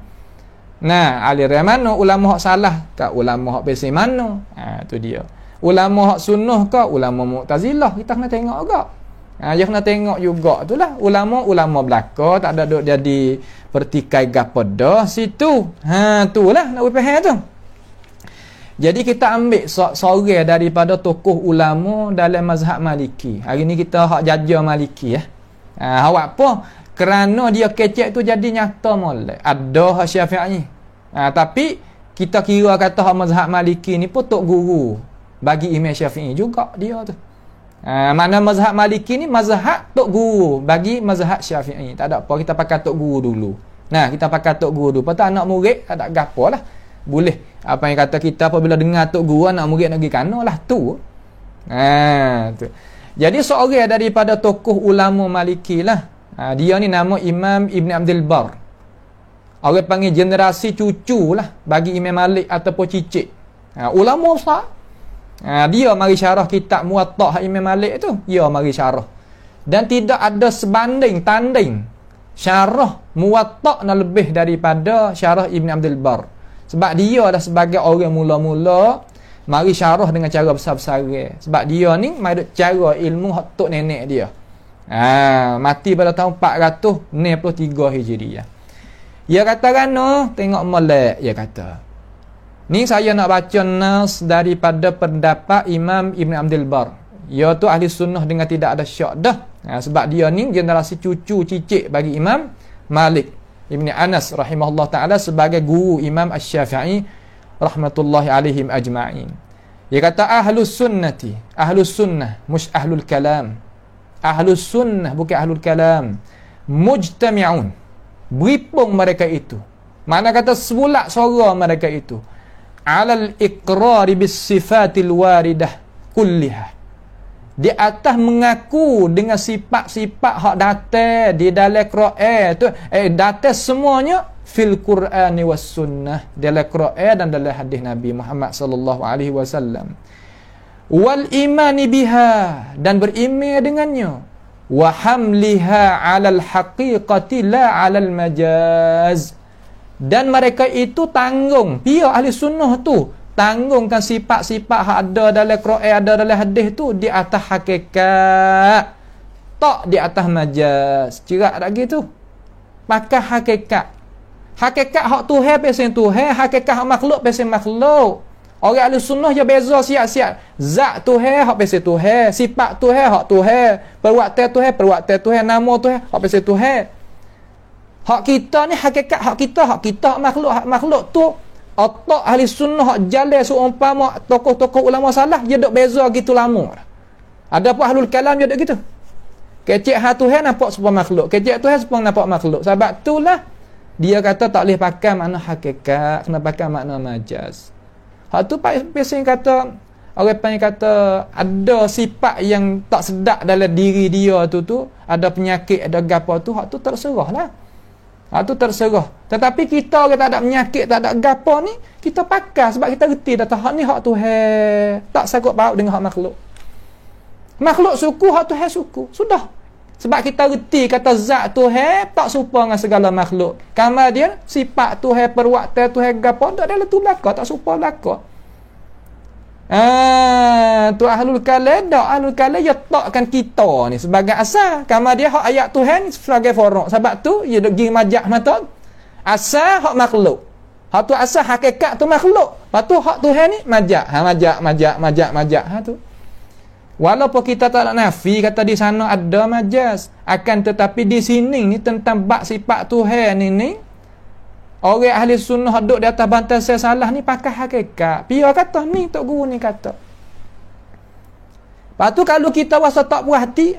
Aliran mana ulama hak salah ke ulama hak bersih mana? Tu dia. Ulama hak sunnah ke ulama Mu'tazilah, kita kena tengok juga. Dia kena tengok juga tu lah. Ulama belaka tak ada duk jadi pertikai gapo dah situ. Tu lah nak faham tu. Jadi kita ambil sore daripada tokoh ulama dalam mazhab Maliki. Hari ni kita hak jaja Maliki ya. Awak apa? Kerana dia kecek tu jadi nyata molek. Ada hak Syafi'i. Tapi kita kira kata hak mazhab Maliki ni pun tok guru bagi Imam Syafi'i juga dia tu. Mana mazhab Maliki ni mazhab tok guru bagi mazhab Syafi'i. Tak ada apa, kita pakai tok guru dulu. Nah, kita pakai tok guru dulu. Lepas tu anak murid tak ada gapo lah. Boleh apa yang kata kita apabila dengar tok guru anak murid nak pergi kana lah tu. Tu. Jadi seorang daripada tokoh ulama Maliki lah. Dia ni nama Imam Ibn Abdul Bar. Orang panggil generasi cucu lah bagi Imam Malik ataupun cicit. Ulama besar. Dia mari syarah kitab Muwatta' Imam Malik tu. Dia mari syarah. Dan tidak ada sebanding tanding syarah Muwatta' nak lebih daripada syarah Ibn Abdul Bar. Sebab dia dah sebagai orang mula-mula mari syarah dengan cara besar-besar. Sebab dia ni mari cara ilmu hak tok nenek dia. Mati pada tahun 463 Hijriah. Dia kata kan tengok molek dia kata. Ni saya nak baca nas daripada pendapat Imam Ibn Abdul Bar. Dia tu ahli sunnah dengan tidak ada syak dah. Sebab dia ni generasi cucu cicit bagi Imam Malik Ibn Anas rahimahullah ta'ala sebagai guru Imam Asy-Syafi'i rahmatullahi alaihim ajma'in. Dia kata ahlus sunnati, ahlus sunnah mush ahlul kalam. Ahlus sunnah bukan ahlul kalam. Mujtami'un. Beripung mereka itu. Mana kata sebulak suara mereka itu. Alal iqrari bis sifatil waridah kulliha. Di atas mengaku dengan sifat-sifat hak datang di dalam Quran tu, datang semuanya fil Qur'ani was sunnah, dalam Quran dan dalam hadis Nabi Muhammad sallallahu alaihi wasallam. Wal imani biha, dan beriman dengannya. Wa hamliha 'alal haqiqati la 'alal majaz. Dan mereka itu tanggung, pihak ahli sunnah tu tanggungkan sifat-sifat hak ada dalam Quran, ada dalam hadis tu di atas hakikat, tak di atas majaz. Cerak tak gitu. Pakai hakikat. Hakikat hak Tuhan pesen Tuhan, hakikat hak makhluk pesen makhluk. Orang ahli sunnah je beza siap-siap. Zat Tuhan hak pesen Tuhan, sifat Tuhan hak Tuhan, perbuatan Tuhan, nama Tuhan hak pesen Tuhan. Hak kita ni hakikat hak kita hak makhluk tu. Otak ahli sunnah hak jalan seumpama tokoh-tokoh ulama salah dia dok beza gitu lama. Ada pun ahlul kalam dia dok gitu. Kecek hak Tuhan nampak serupa makhluk, kecek Tuhan serupa nampak makhluk. Sebab itulah dia kata tak boleh pakai makna hakikat, kena pakai makna majaz. Hak tu pasal kata orang panggil kata ada sifat yang tak sedap dalam diri dia tu ada penyakit, ada gapo tu, hak tu terserahlah. Itu terserah. Tetapi kita orang tak ada penyakit, tak ada gapo ni, kita pakai sebab kita reti dah hak ni hak Tuhan. Tak sangkut paut dengan hak makhluk. Makhluk suku, hak Tuhan suku. Sudah. Sebab kita reti kata zat Tuhan tak serupa dengan segala makhluk. Kemudian sifat Tuhan, perbuatan Tuhan gapo tak ada tu belaka, tak serupa belaka. Tu ahlul kalam dak, ahlul kalam ya takkan kita ni sebagai asal. Kamar dia hak ayat Tuhan sebagai forok. Sebab tu dia dok gi majak mata. Asal hak makhluk. Hak tu asal hakikat tu makhluk. Lepas tu hak Tuhan ni majak. Majak. Tu. Walaupun kita tak nak nafi kata di sana ada majaz, akan tetapi di sini ni tentang bab sifat Tuhan ni orang ahli sunnah duduk di atas bantal saya salah ni pakai hakikat. Pia kata ni tok guru ni kata. Lepas tu kalau kita rasa tak puas hati,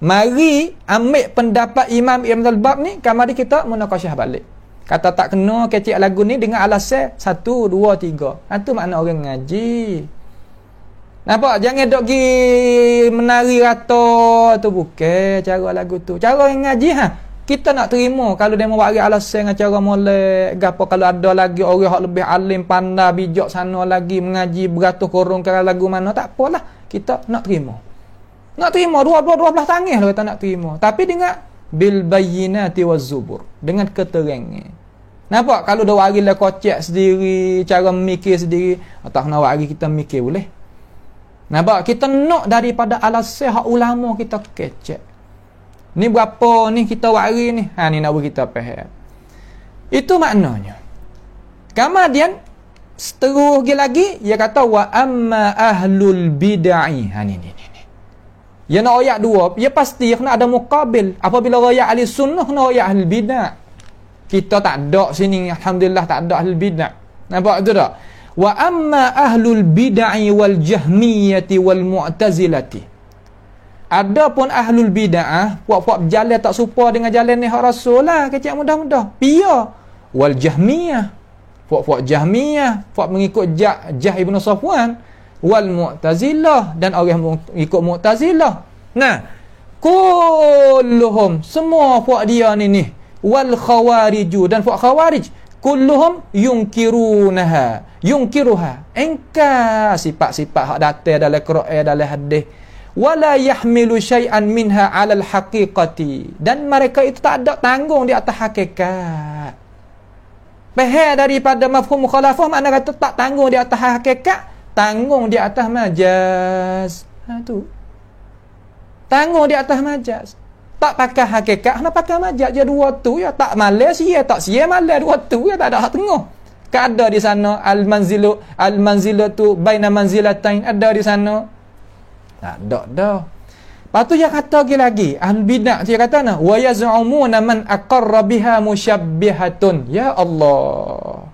mari ambil pendapat Imam Ibn Al-Bab ni, kamari kita munaqasyah balik. Kata tak kena kecik lagu ni dengan alasan 1 2 3. Itu makna orang ngaji. Nampak? Jangan dok gi menari rata tu, bukan cara lagu tu. Cara orang ngaji kita nak terima kalau dia mau bagi alasan dengan cara molek gapo. Kalau ada lagi orang hak lebih alim pandai bijak sana lagi mengaji beratus korong kira lagu mana, tak apalah, kita nak terima. Nak terima 12 tangis lah kita nak terima. Tapi dengan bil bayyinati waz zubur, dengan keterangan. Nampak? Kalau dah wari lah kocek sendiri, cara mikir sendiri, tak nak wari kita mikir boleh. Nampak? Kita nak daripada alasan hak ulama kita kecek. Ni berapa ni kita wari ni? Ni nak bagi kita faham. Itu maknanya. Kemudian seterus lagi dia kata wa amma ahlul bid'ah. Ni. Ya nak ayat dua, ya pasti kena ada muqabil. Apabila ayat ahli sunnah kena ayat ahli bid'ah. Kita tak ada sini, alhamdulillah tak ada ahli bid'ah. Nampak tu tak? Wa amma ahlul bid'ah wal jahmiyati wal mu'tazilati. Adapun ahlul bid'ah, puak-puak jalan tak serupa dengan jalan ni hak Rasul lah, kecik mudah-mudah. Pia wal jahmiyah. Puak-puak jahmiyah, puak mengikut Jah Ibn Safwan, wal mu'tazilah dan orang mengikut mu'tazilah. Nah, kulluhum semua puak dia ni wal khawariju dan puak khawarij kulluhum yunkiruha. Engkar sifat-sifat hak datang dalam Quran dalam hadis. Wala yahmilu syai'an minha 'ala al-haqiqati, dan mereka itu tak ada tanggung di atas hakikat. Faham daripada mafhum mukhalafah, makna kata tak tanggung di atas hakikat, tanggung di atas majaz. Tu. Tanggung di atas majaz. Tak pakai hakikat, nak pakai majaz je dua tu ya, tak malas sia, tak sia malas dua tu ya, tak ada hak tengah. Ada di sana al-manzilatu baina manzilatain, ada di sana. Tak ada dah. Lepas tu dia kata lagi ahli bidah, dia kata nah wa yaz'umuna man aqarra biha musyabbihatun. Ya Allah.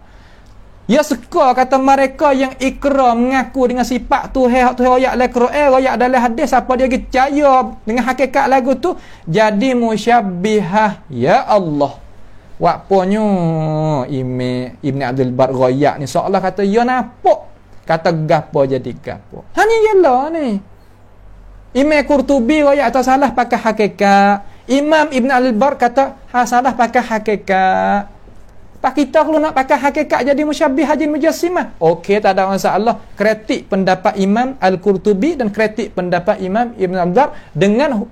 Ya suka kata mereka yang ikrar mengaku dengan sifat Tuhan, ayat dalam Quran, ayat dalam hadis, siapa dia percaya dengan hakikat lagu tu jadi musyabbihah. Ya Allah. Waktunya Ibn Abdul Bar Ghayak ni seolah kata ya nampak kata gapo jadi gapo. Ni jelah ni. Imam Qurtubi ayat atas salah pakai hakikat. Imam Ibn Abdul Bar kata salah pakai hakikat. Pak kita kalau nak pakai hakikat jadi musyabbih jadi mujassimah. Okey, tak ada masalah. Kritik pendapat Imam Al-Qurtubi dan kritik pendapat Imam Ibn Abdul Bar dengan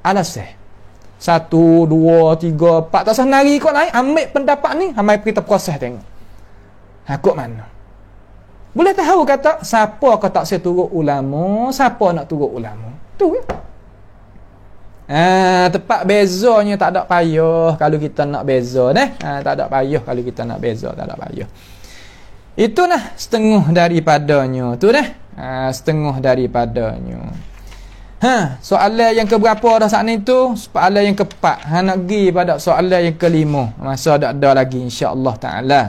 alasan 1, 2, 3, 4 tak usah nari kot naik, ambil pendapat ni, ambil kita proses tengok. Kok mana? Boleh tahu kata siapa kau tak saya turut ulama, siapa nak turut ulama. Tu ya. Tepat bezanya tak ada payah kalau kita nak beza dah. Tak ada payah kalau kita nak beza, tak ada payah. Itu nah setengah daripadanya tu dah. Setengah daripadanya. Soalan yang keberapa dah saat ni tu? Soalan yang keempat. Nak pergi pada soalan yang kelima. Masa ada lagi insya-Allah taala.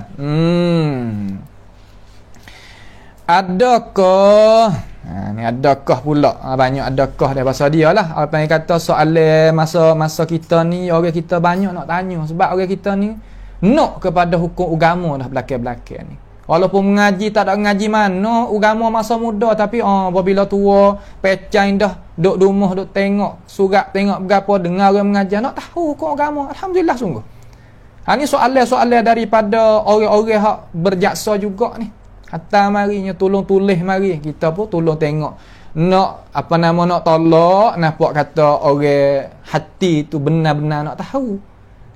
Adakah ni adakah pula banyak adakah dia pasal dia lah. Apa yang kata soalan masa kita ni, orang kita banyak nak tanya sebab orang kita ni nak kepada hukum agama dah belakang-belakang ni. Walaupun mengaji tak ada mengaji mana agama masa muda, tapi apabila tua pecain dah duk rumah duk tengok surat, tengok berapa dengar orang mengajar, nak tahu hukum agama. Alhamdulillah sungguh. Ni soalan-soalan daripada orang-orang hak berjaksa juga ni. Hatta marinya tolong tulis mari, kita pun tolong tengok. Nak nak tolak, nampak kata orang hati tu benar-benar nak tahu.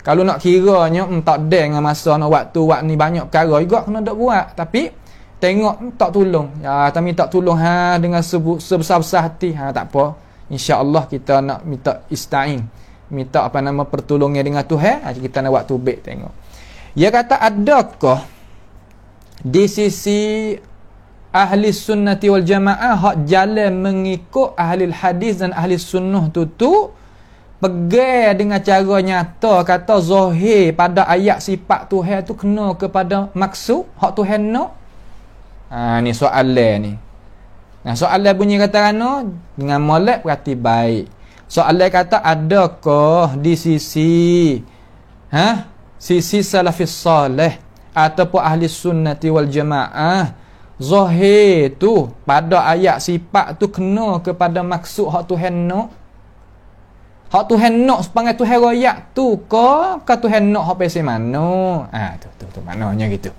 Kalau nak kiranya tak ada dengan masa nak waktu ni banyak perkara juga kena dak buat, tapi tengok tak tolong. Ya, tapi tak tolong dengan sebesar-besar hati. Tak apa. Insya-Allah kita nak minta ista'in. Minta pertolongan dengan Tuhan. Kita nak waktu baik tengok. Dia kata adakah di sisi ahli sunnati wal jamaah hak jalan mengikut ahli hadis dan ahli sunnah tu pegang dengan cara nyata kata zahir pada ayat sifat Tuhan tu kena kepada maksud hak Tuhan nak. Ni soalan ni. Soalan bunyi kata kana dengan molek berarti baik. Soalan kata adakah di sisi sisi salafis salih ataupun ahli sunnati wal jamaah zahir tu pada ayat sifat tu kena kepada maksud hak Tuhan nak. Hak Tuhan nak sepanggil Tuhan royak tu ke Tuhan nak hak pesen mana? Tu maknanya gitu.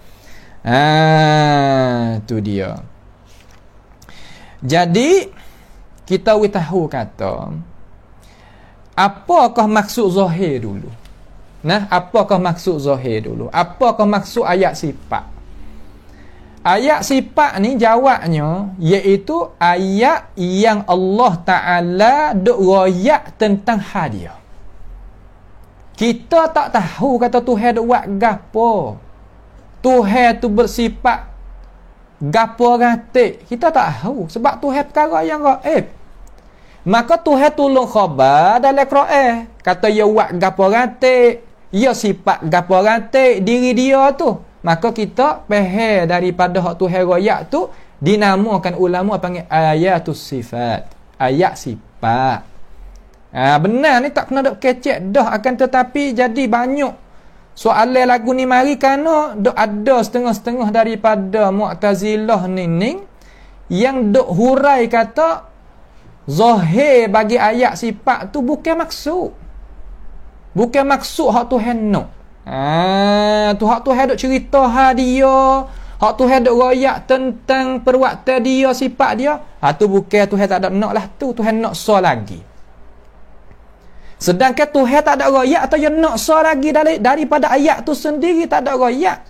Tu dia. Jadi kita tahu kata apakah maksud zahir dulu? Apakah maksud zahir dulu? Apakah maksud ayat sifat? Ayat sifat ni jawabnya iaitu ayat yang Allah Ta'ala duk royak tentang hadiah. Kita tak tahu kata Tuhan duk buat gapo. Tuhan tu bersifat gapo ratik. Kita tak tahu sebab Tuhan perkara yang gaib. Maka Tuhan tolong khabar dalam Quran. Kata ya buat gapo ratik, ya sifat gapo ratik diri dia tu. Maka kita faham daripada hak Tuhan royak tu dinamakan ulama panggil ayatus sifat. Ayat sifat. Benar ni tak kena dok kecek dah, akan tetapi jadi banyak soalan lagu ni mari kerana dok ada setengah-setengah daripada Mu'tazilah ni yang dok hurai kata zahir bagi ayat sifat tu bukan maksud. Bukan maksud hak Tuhan nak. Tu hak Tuhan dok cerita dia, hak Tuhan dok royak tentang perbuatan dia, sifat dia. Tu bukan Tuhan tak ada nak lah tu, Tuhan nak so lagi. Sedangkan Tuhan tak ada royak atau yang nak so lagi daripada ayat tu sendiri tak ada royak.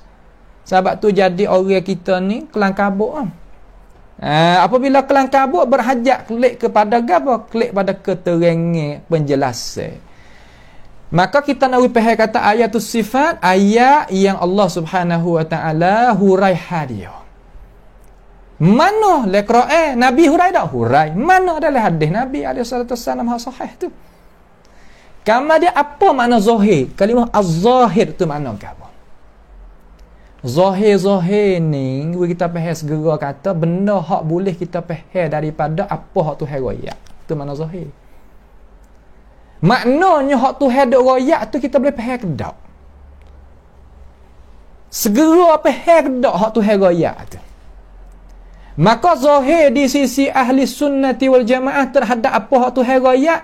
Sebab tu jadi orang kita ni kelang kabut kan. Apabila kelang kabut berhajat klik kepada apa? Klik pada keterangan penjelasan. Maka kita nak faham kata ayatus sifat, ayat yang Allah Subhanahu wa taala hurai hadiah. Mana le Quran Nabi hurai tak? Hurai. Mana dalam hadis Nabi alaihi salatu wasallam sahih tu? Kama dia apa makna zahir? Kalimah az-zahir tu makna apa? Zahir ni kita faham segera kata benda hak boleh kita faham daripada apa hak Tuhan royak. Tu makna zahir. Maknanya hak Tuhan duk royak tu kita boleh faham ke tak? Segera faham ke tak hak Tuhan royak tu? Maka zahir di sisi ahli sunnati wal jamaah terhadap apa hak Tuhan royak,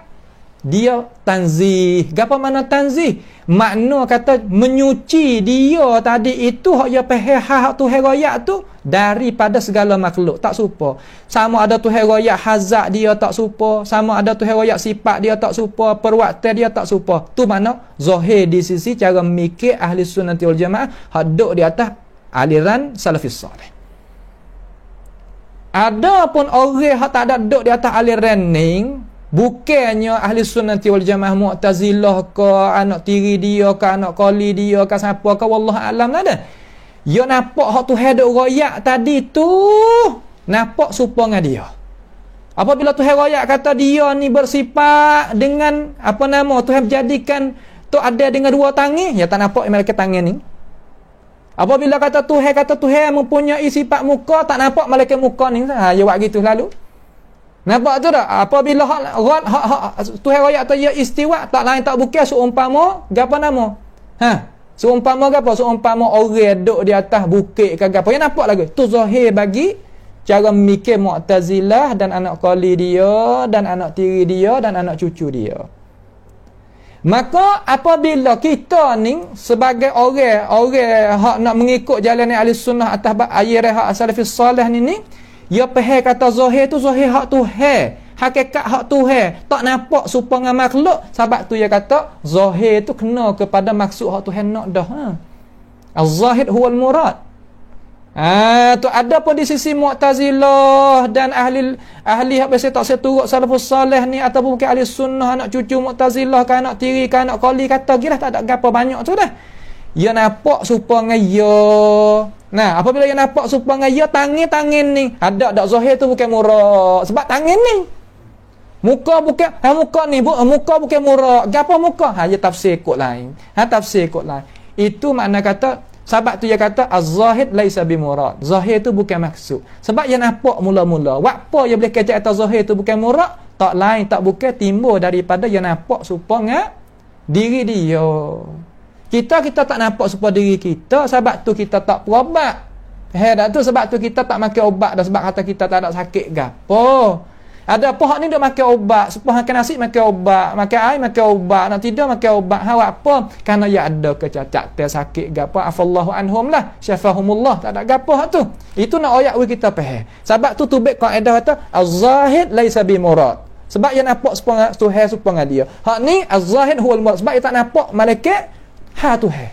dia tanzih. Apa makna tanzih? Makna kata menyuci dia tadi itu hak dia faham hak Tuhan royak tu daripada segala makhluk. Tak serupa. Sama ada Tuhan royak hazard dia tak serupa, sama ada Tuhan royak sifat dia tak serupa, perbuatan dia tak serupa. Tu makna zahir di sisi cara mikir ahli sunnati wal jamaah hak duk di atas aliran salafis salih. Ada pun orang hak tak ada duk di atas aliran ni, bukannya ahli sunnati wal jamaah Mu'tazilah ke, anak tiri dia ke, anak qali dia ke, siapa ke, wallahu alam lah dah. Ya nampak hak Tuhan duk royak tadi tu, nampak serupa dengan dia. Apabila Tuhan royak kata dia ni bersifat dengan apa nama, Tuhan jadikan tu ada dengan dua tangan, ya tak nampak malaikat tangan ni. Apabila kata Tuhan mempunyai sifat muka, tak nampak malaikat muka ni. Ya buat gitu lalu. Nampak tu tak? Apabila Tuhan royak tu ya istiwa, tak lain tak bukan seumpama apa nama? Seumpama apa? Seumpama orang duduk di atas bukit ke apa. Yang nampak lagi. Tu zahir bagi cara mikir Mu'tazilah dan anak qali dia, dan anak tiri dia, dan anak cucu dia. Maka apabila kita ni sebagai orang hak nak mengikut jalan ahli sunnah atas ayat hak salafis salih ni, ya faham kata zahir tu zahir hak Tuhan, hakikat hak Tuhan, tak nampak serupa dengan makhluk. Sebab tu dia kata zahir tu kena kepada maksud hak Tuhan nak dah. Az-zahir huwal murad. Tu ada pun di sisi Mu'tazilah dan ahli hak biasa tak seturut salafus salih ni, ataupun bukan ahli sunnah anak cucu Mu'tazilah ke, anak tiri ke, anak qali, kata gila tak ada gapo banyak tu dah. Ya nampak serupa dengan ya. Nah, apabila dia nampak serupa dengan ya, tangan ni ada tak zahir tu bukan murah. Sebab tangan ni muka bukan muka ni muka bukan murah. Gapo muka? Dia tafsir kod lain. Tafsir kod lain. Itu makna kata, sebab tu dia kata az-zahid laisa bimurad. Zahir tu bukan maksud. Sebab dia nampak mula-mula. Apa dia boleh kata atas zahir tu bukan murad? Tak lain tak bukan timbul daripada dia nampak serupa dengan diri dia. Kita tak nampak serupa diri kita, sebab tu kita tak berubat. Tu sebab tu kita tak makan ubat dah, sebab kata kita tak ada sakit gapo. Ada apa hak ni duk makan ubat, sepah makan nasi makan ubat, makan air makan ubat, nak tidur makan ubat. Hak apa? Kerana ya ada kecacatan sakit gapo, afallahu anhum lah, syafahumullah, tak ada gapo hak tu. Itu nak ayat kita faham. Sebab tu tubik kaedah kata az-zahid laisa bimurad. Sebab dia nampak sepah Tuhan sepah dengan dia. Hak ni az-zahid huwal murad, sebab dia tak nampak malaikat ha Tuhan.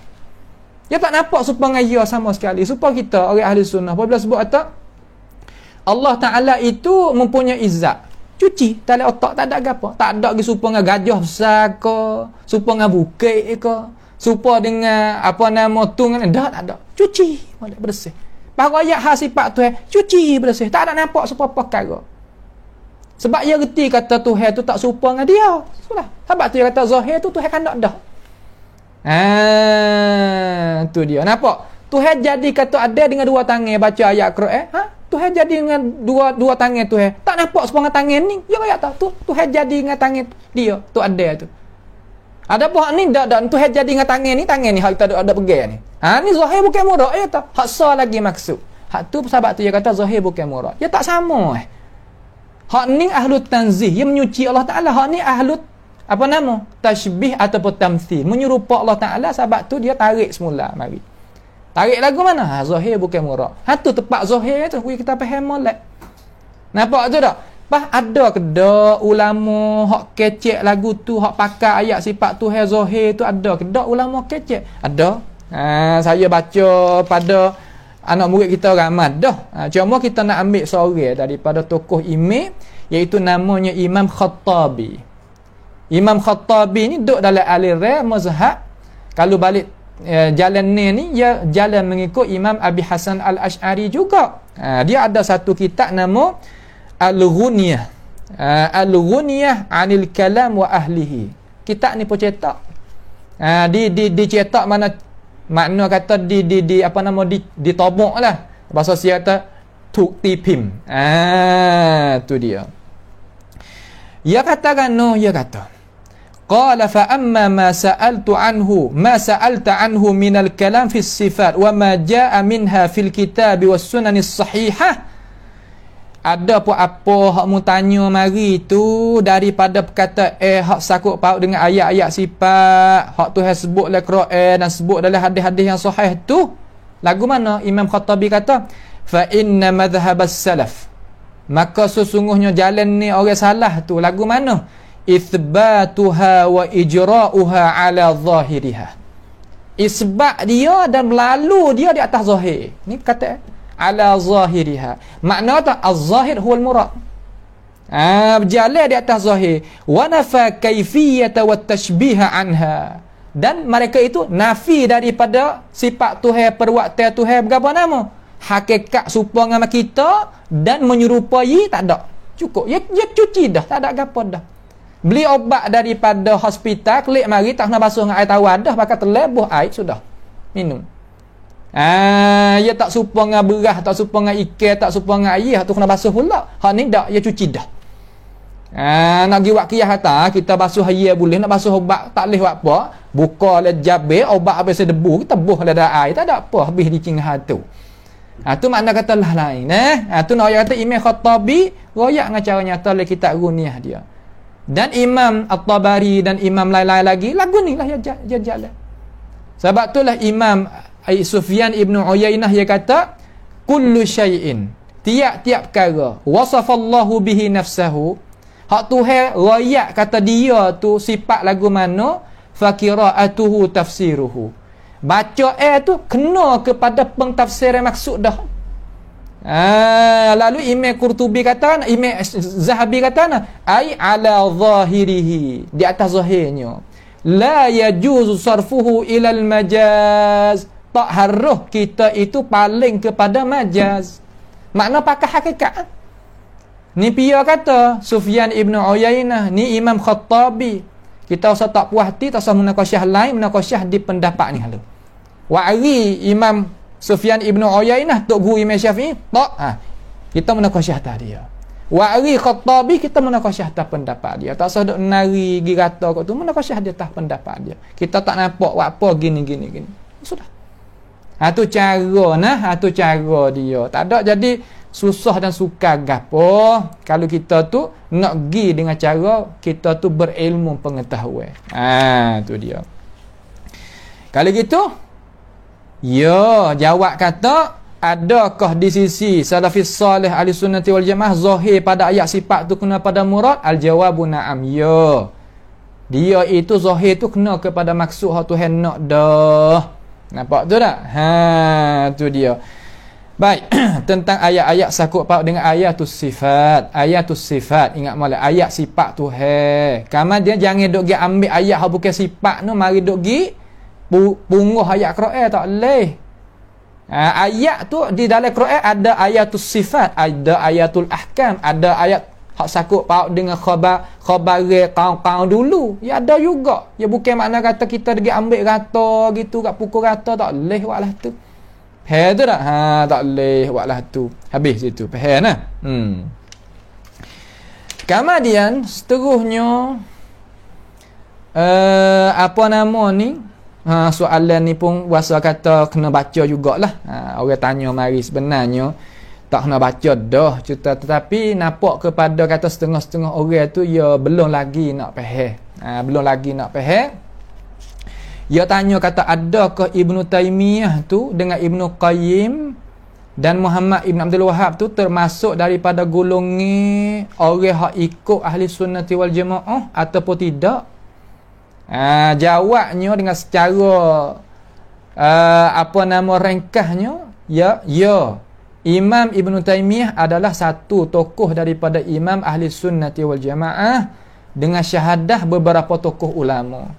Dia tak nampak serupa dengan ia sama sekali. Serupa kita orang ahli sunnah apabila sebut kata Allah Ta'ala itu mempunyai zat. Cuci dalam otak tak ada apa. Tak ada lagi serupa dengan gajah besar ke, serupa dengan bukit ke, serupa dengan apa nama tu kan, tak ada. Cuci boleh bersih. Bahawa ayat hal sifat Tuhan, cuci bersih. Tak ada nampak serupa perkara. Sebab dia reti kata Tuhan tu tak serupa dengan dia. Sudah. Sebab tu dia kata zahir tu Tuhan kan tak dah. Tu dia. Nampak? Tuhan jadi kata ada dengan dua tangan baca ayat Quran. Tuhan jadi dengan dua tangan Tuhan. Tak nampak sepanjang tangan ni. Ya ayat tak tu. Tuhan jadi dengan tangan dia. Tu ada tu. Ada pun ni dak Tuhan jadi dengan tangan ni hak kita ada pegang ni. Ni zahir bukan murad ya tak. Hak sah lagi maksud. Hak tu sebab tu dia kata zahir bukan murad. Ya tak sama Hak ni ahlu tanzih, dia menyuci Allah Ta'ala. Hak ni ahlu apa nama? Tashbih ataupun tamthil. Menyerupa Allah Ta'ala, sebab tu dia tarik semula. Mari. Tarik lagu mana? Zahir bukan murad. Tu tepat zahir tu. Kita faham molek. Nampak tu tak? Ada kedak ulama hak kecek lagu tu, hak pakai ayat sifat Tuhan zahir tu ada kedak ulama kecek? Ada. Saya baca pada anak murid kita ramai dah. Cuma kita nak ambil seorang daripada tokoh imam, iaitu namanya Imam Khattabi. Imam Khattabi ni duduk dalam aliran mazhab. Kalau balik jalan ni dia jalan mengikut Imam Abi Hasan Al-Ash'ari juga. Dia ada satu kitab nama Al-Ghunyah. Al-Ghunyah 'anil kalam wa ahlihi. Kitab ni pun cetak. Dicetak makna kata di apa nama ditobok lah. Bahasa Sia kata tukti pim. Tu dia. Ia katakan ia kata qala fa amma ma sa'alta anhu min al-kalam fi sifat wa ma jaa minha fil kitab was sunan as-sahihah. Ada apa hak mu tanya mari tu daripada perkataan hak sakut paut dengan ayat-ayat sifat hak Tuhan sebut dalam Quran dan sebut dalam hadis-hadis yang sahih tu, lagu mana? Imam Khattabi kata fa inna madhhabas salaf, maka sesungguhnya jalan ni orang salah tu lagu mana? Itsbatuha wa ijra'uha ala zahiriha. Isbat dia dan melalu dia di atas zahir. Ni kata ala zahiriha. Makna tu az-zahir huwal murad. Berjalan di atas zahir. Wa nafa kaifiyata wa tashbiha anha. Dan mereka itu nafi daripada sifat Tuhan, perbuatan Tuhan berapa nama? Hakikat serupa dengan kita dan menyerupai tak ada. Cukup. Ya cuci dah, tak ada apa dah. Beli obat daripada hospital, klik mari tak nak basuh dengan air tawar dah, pakai terlebuh air sudah. Minum. Ya tak serupa dengan beras, tak serupa dengan ikan, tak serupa dengan air, tu kena basuh pula. Hak ni dak, ya cuci dah. Nak pergi buat qiyah kata kita basuh air boleh, nak basuh obat tak boleh buat apa, buka le jabir obat habis debu, kita buh le air, tak ada apa habis di cingah tu. Tu makna kata lah lain tu nak kata Imam Khattabi royak dengan cara nyata le kitab Ghunyah dia. Dan Imam At-Tabari dan imam lain-lain lagi lagu ni lah dia jalan. Sebab itulah Imam Sufyan Ibn Uyainah dia kata kullu syai'in, tiap-tiap perkara wasafallahu bihi nafsahu, hak Tuhan royak kata dia tu sifat lagu mana, faqira'atuhu tafsiruhu, baca tu kena kepada pentafsiran maksud dah. Lalu Imam Qurtubi kata, Imam Zahabi kata ai ala zahirihi, di atas zahirnya, la yajuzu sarfuhu ilal majaz, tak harus kita itu paling kepada majaz, makna pakai hakikat. Ni pia kata Sufyan Ibn Uyainah, ni Imam Khattabi. Kita usah tak puas hati, tak usah munakasyah lain, munakasyah di pendapat ni halu. Wa'ari Imam Sufyan Ibn Uyainah, Tok Guru Imam Syafi'i, tak. Kita munakasyah atas dia. Wa'ari Khattabi, kita munakasyah atas pendapat dia. Tak usah duk nari girata kat tu, munakasyah dia atas pendapat dia. Kita tak nampak buat apa gini. Sudah. Tu cara tu cara dia. Tak ada jadi susah dan sukar gapo kalau kita tu nak pergi dengan cara kita tu berilmu pengetahuan. Tu dia. Kalau gitu, jawab kata, adakah di sisi salafis salih ahli sunnati wal jamaah zahir pada ayat sifat tu kena pada murad? Al-jawabu na'am, ya. Dia itu zahir tu kena kepada maksud hak Tuhan nak dah. Nampak tu tak? Tu dia. Baik, tentang ayat-ayat sakut paut dengan ayatus sifat. Ayatus sifat, ingat molek ayat sifat Tuhan. Kamu dia jangan dok gi ambil ayat hak bukan sifat tu mari dok gi punguh ayat Quran tak leh. Ayat tu di dalam Quran ada ayatus sifat, ada ayatul ahkam, ada ayat hak sakut paut dengan khabar kaum-kaum dulu. Ya ada juga. Ya bukan makna kata kita pergi ambil rata gitu kat pukul rata tak leh waklah tu. Faham tu tak? Tak leh waklah tu. Habis situ. Faham nah? Kemudian seterusnya apa nama ni? Soalan ni pun wasa kata kena baca jugalah. Orang tanya mari sebenarnya tak kena baca dah cerita, tetapi nampak kepada kata setengah-setengah orang tu ya belum lagi nak faham. Belum lagi nak faham. Dia tanya kata adakah Ibnu Taimiyah tu dengan Ibnu Qayyim dan Muhammad Ibn Abdul Wahhab tu termasuk daripada golongan orang hak ikut ahli sunnati wal jamaah ataupun tidak? Jawabnya dengan secara apa nama ringkasnya, ya Imam Ibn Taimiyah adalah satu tokoh daripada imam ahli sunnati wal jamaah dengan syahadah beberapa tokoh ulama.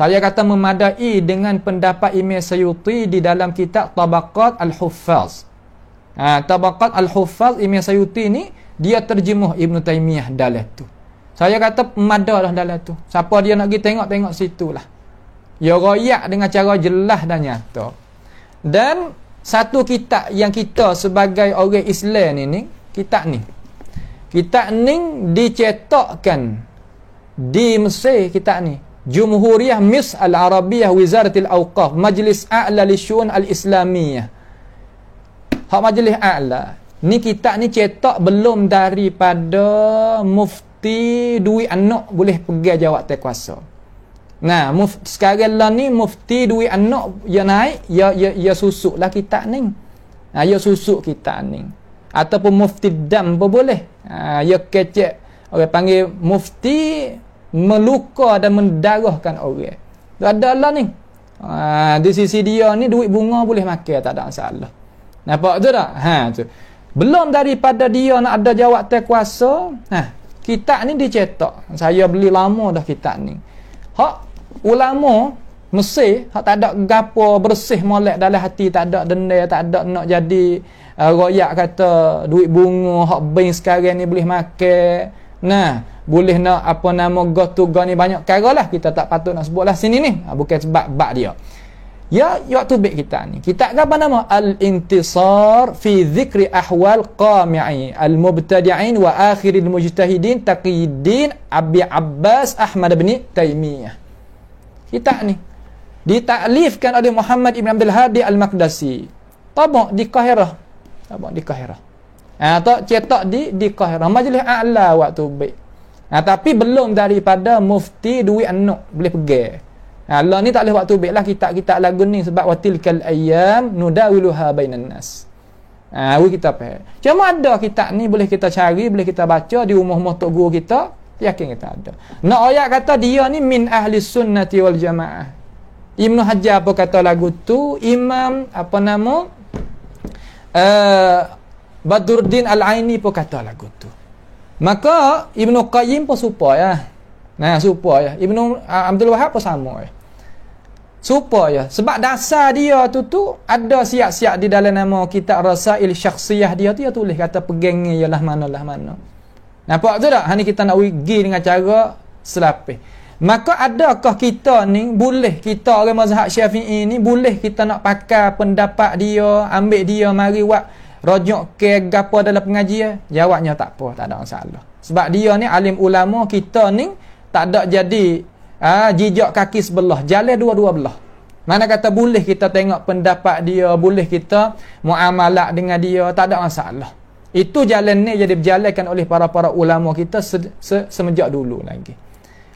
Saya kata memadai dengan pendapat Imam Sayuti di dalam kitab Tabaqat Al-Huffaz. Tabaqat Al-Huffaz Imam Sayuti ni dia terjemuh Ibn Taimiyah dalam tu. Saya kata madalah dalam tu. Siapa dia nak pergi tengok situlah. Dia royak dengan cara jelas dan nyata. Dan satu kitab yang kita sebagai orang Islam ni kitab ni dicetakkan di Mesir. Kitab ni Jumhuriyah Mis Al-Arabiyah Wizaratil Awqaf Majlis A'la Lishu'un Al-Islamiyah. Hak Majlis A'la ni kitab ni cetak belum daripada Mufti Dwi An-Nuk boleh pegang jawatan kuasa. Nah, sekarang lah ni Mufti Dwi An-Nuk ya naik ya susuklah kitab ni. Ya susuk kitab ni. Ataupun Mufti Dam pun boleh. Ya kecek orang panggil Mufti meluka dan mendarahkan orang. Ada lah ni. Di sisi dia ni duit bunga boleh makan tak ada masalah. Nampak tu tak? Tu. Belum daripada dia nak ada jawatan kuasa. Kitab ni dicetak. Saya beli lama dah kitab ni. Hak ulama Mesir hak tak ada gapo bersih molek dalam hati, tak ada denda, tak ada nak jadi royak kata duit bunga hak bank sekarang ni boleh makan. Boleh nak apa nama gotuga ni banyak perkara lah kita tak patut nak sebut lah sini ni. Bukan sebab bab dia. Ya waktu baik kita ni. Kitab apa nama? Al-Intisar fi Zikri Ahwal Qami'i Al-Mubtadi'in wa Akhiril Mujtahidin Taqiyuddin Abi Abbas Ahmad bin Taimiyah. Kitab ni ditaklifkan oleh Muhammad Ibn Abdul Hadi Al-Maqdisi. Tabak di Kahirah. Tak cetak di Kahirah. Majlis A'la waktu baik. Tapi belum daripada Mufti Dwi An-Nuk boleh pegang. Allah ni tak boleh waktu baik lah kitab-kitab lagu ni sebab watilkal ayyam nudawiluha bainan nas. Kita faham. Cuma ada kitab ni boleh kita cari, boleh kita baca di rumah-rumah tok guru kita, yakin kita ada. Nak ayat kata dia ni min ahli sunnati wal jamaah. Ibnu Hajar apa kata lagu tu, Imam apa nama Badruddin Al-Aini pun kata lagu tu. Maka Ibnu Qayyim pun supaya. Supaya Ibnu Abdul Wahhab pun sama. Supaya sebab dasar dia tu ada siap-siap di dalam nama kitab Rasail Syakhsiyah dia tu, dia tulis kata pegangnya ialah mana. Nampak tu tak? Ni kita nak pergi dengan cara selapis. Maka adakah kita ni boleh, kita orang mazhab Syafi'i ni boleh kita nak pakai pendapat dia, ambil dia mari buat rojok ke gapo dalam pengajian? Jawabnya tak apa, tak ada masalah. Sebab dia ni alim ulama, kita ni tak ada jadi jijak kaki sebelah, jalan dua-dua belah. Mana kata boleh kita tengok pendapat dia, boleh kita muamalah dengan dia, tak ada masalah. Itu jalan ni jadi berjalankan oleh para ulama kita semenjak dulu lagi.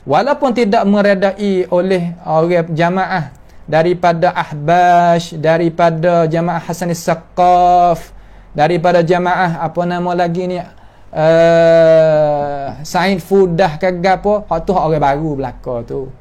Walaupun tidak meredai oleh orang jamaah daripada Ahbash, daripada jamaah Hasanis Saqaf, daripada jamaah apa nama lagi ni Said Fudah ke apa, hak tu hak orang baru belaka tu.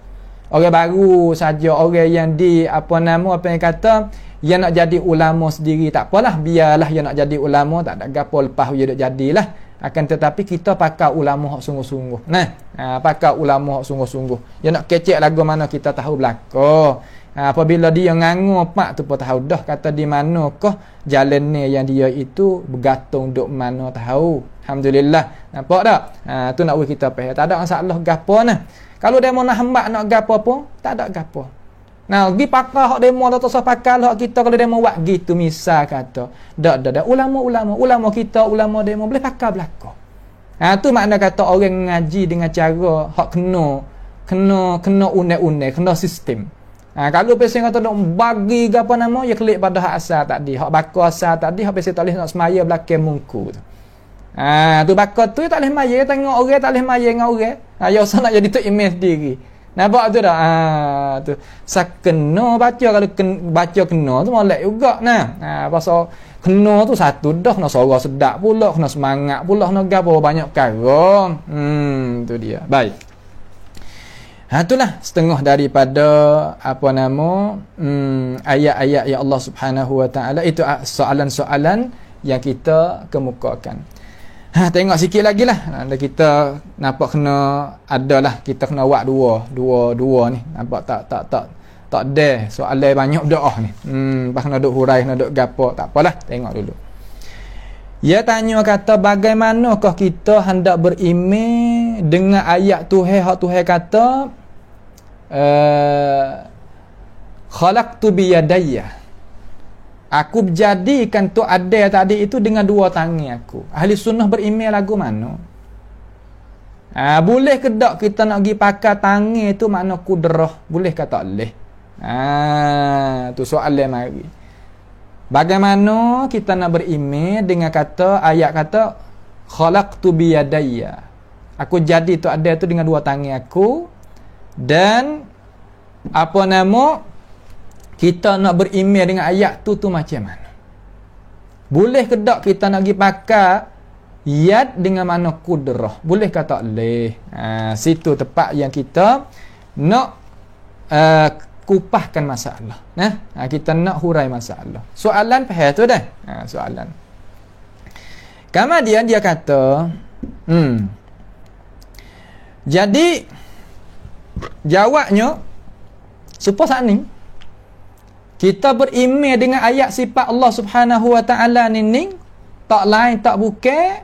Orang baru saja, orang yang apa yang kata yang nak jadi ulama sendiri, tak apalah, biarlah yang nak jadi ulama, tak ada gapo lepas dia dak jadilah. Akan tetapi kita pakai ulama hak sungguh-sungguh. Pakai ulama hak sungguh-sungguh. Yang nak kecek lagu mana kita tahu belaka. Apabila dia ngangur pak tu pun tahu dah kata di manakah jalan ni yang dia itu bergantung duk mana tahu. Alhamdulillah. Nampak tak? Tu nak kita faham. Tak ada masalah gapo nah. Kalau demo nak hamba nak gapo pun tak ada gapo. Nah, gi pakar hak demo tak usah pakar hak kita kalau demo buat gitu misal kata. Dak ulama kita ulama demo boleh pakar belaka. Tu makna kata orang ngaji dengan cara hak kena une-une, kena sistem. Kalau pesen kata nak bagi apa nama ya klik pada hak asal tadi, hak bakar asal tadi, hak pesen tak boleh nak semaya belakang muka tu. Tu bakar tu tak boleh maya, tengok orang tak boleh maya dengan orang. Ya usah nak jadi tu image diri. Nampak tu dah? Tu sakena baca, kalau baca kena tu molek juga nah. Pasal kena tu satu dah, kena suara sedap pula, kena semangat pula, kena gapo banyak perkara. Tu dia. Baik. Itulah setengah daripada apa nama ayat-ayat yang Allah Subhanahu Wa Taala itu soalan-soalan yang kita kemukakan. Tengok sikit lagi lah. Kita nampak kena adalah kita kena buat dua ni. Nampak tak ada soalan banyak doa ni. Pas kena duk hurai, kena duk gapo, tak apalah, tengok dulu. Dia tanya kata bagaimanakah kita hendak beriman dengan ayat Tuhan hak Tuhan kata khalaqtu biyadayya. Aku jadikan tu ada tadi itu dengan dua tangan aku. Ahli sunnah beriman lagu mana? Boleh ke tak kita nak pergi pakai tangan itu makna kudrah? Boleh ke tak boleh? Tu soalan mari. Bagaimana kita nak beriman dengan kata ayat kata khalaqtu biyadayya. Aku jadi tu ada tu dengan dua tangan aku. Dan apa nama kita nak beriman dengan ayat tu macam mana? Boleh ke tak kita nak pergi pakai yad dengan makna kudrah? Boleh ke tak boleh? Situ tepat yang kita nak kupahkan masalah. Kita nak hurai masalah. Soalan faham tu dah? Soalan. Kemudian dia kata jadi jawabnya supaya saat ni kita beriman dengan ayat sifat Allah Subhanahu Wa Taala ni tak lain tak bukan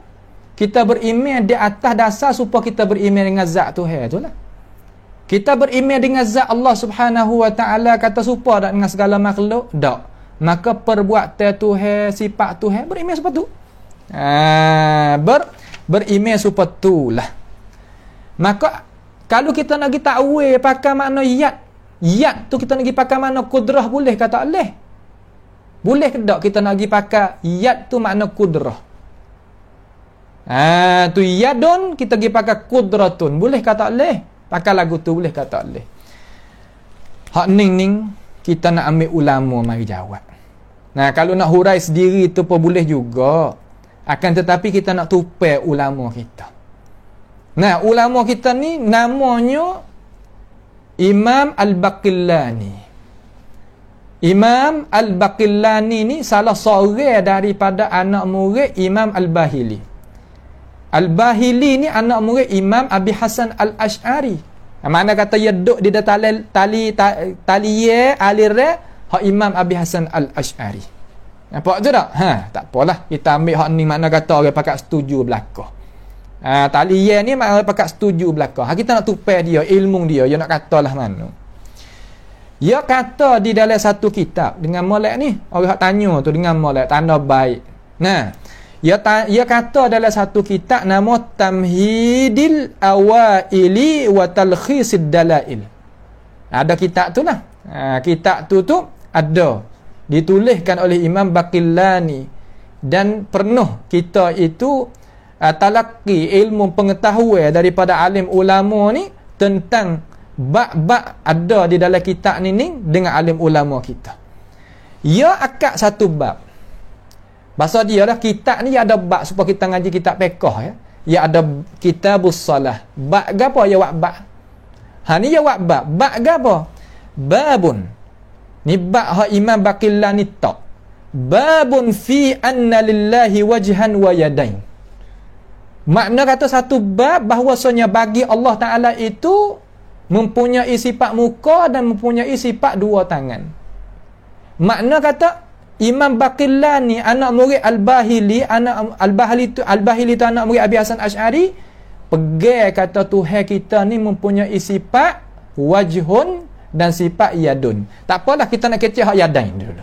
kita beriman di atas dasar supaya kita beriman dengan zat Tuhan tu lah. Kita beriman dengan zat Allah Subhanahu Wa Taala kata supaya tak dengan segala makhluk tak. Maka perbuatan Tuhan, sifat Tuhan beriman seperti tu. Beriman seperti tu lah. Maka kalau kita nak pergi takwil pakai makna yad tu kita nak pergi pakai makna kudrah boleh ke tak boleh? Boleh ke tak kita nak pergi pakai yad tu makna kudrah? Tu yadun kita pergi pakai kudratun. Boleh ke tak boleh? Pakai lagu tu boleh ke tak boleh? Hak ning kita nak ambil ulama mari jawab. Kalau nak hurai sendiri tu pun boleh juga. Akan tetapi kita nak tupai ulama kita. Ulama kita ni namanya Imam Al-Baqillani. Imam Al-Baqillani ni salah seorang daripada anak murid Imam Al-Bahili. Al-Bahili ni anak murid Imam Abi Hasan Al-Ash'ari. Mana kata dia duduk di tali alire hak Imam Abi Hasan Al-Ash'ari. Nampak tu tak? Tak apalah. Kita ambil hak ni mana kata orang pakat setuju belakang. Tali ni makna pakat setuju belakang. Kita nak tupai dia, ilmu dia nak katalah mana. Dia kata di dalam satu kitab dengan molek ni, orang hak tanya tu dengan molek tanda baik. Dia kata dalam satu kitab nama Tamhidil Awaili wa Talkhisid Dalail. Ada kitab tu lah. Kitab tu ada dituliskan oleh Imam Baqillani dan pernah kita itu talaqi ilmu pengetahuan daripada alim ulama ni tentang bab-bab ada di dalam kitab ni dengan alim ulama kita. Ia akak satu bab. Bahasa dia lah kitab ni ada bab supaya kita ngaji kitab fiqh ya. Ia ada kitabus salah. Bab gapo ya bab? Ni jawab bab. Bab ke apa? Babun. Ni bab hak Imam Baqillani tak. Babun fi anna lillahi wajhan wa yadain. Makna kata satu bab bahawasanya bagi Allah Ta'ala itu mempunyai sifat muka dan mempunyai sifat dua tangan. Makna kata Imam Baqillani anak murid Al-Bahili, anak Al-Bahili tu anak murid Abi Hasan Asy'ari, pegang kata Tuhan kita ni mempunyai sifat wajhun dan sifat yadun. Tak apalah kita nak kecil hak yadain dulu.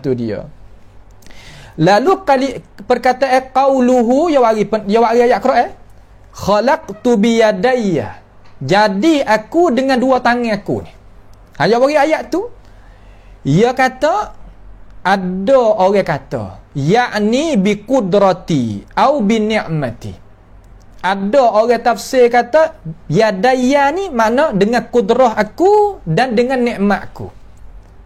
Tu dia. Lalu kali perkataan qauluhu ya wari ayat Quran, khalaqtu bi yadayya, jadi aku dengan dua tangan aku ni. Ya wari ayat tu ia kata ada orang kata yakni bi qudrati au bi ni'mati. Ada orang tafsir kata yadayya ni makna dengan kudrah aku dan dengan nikmatku.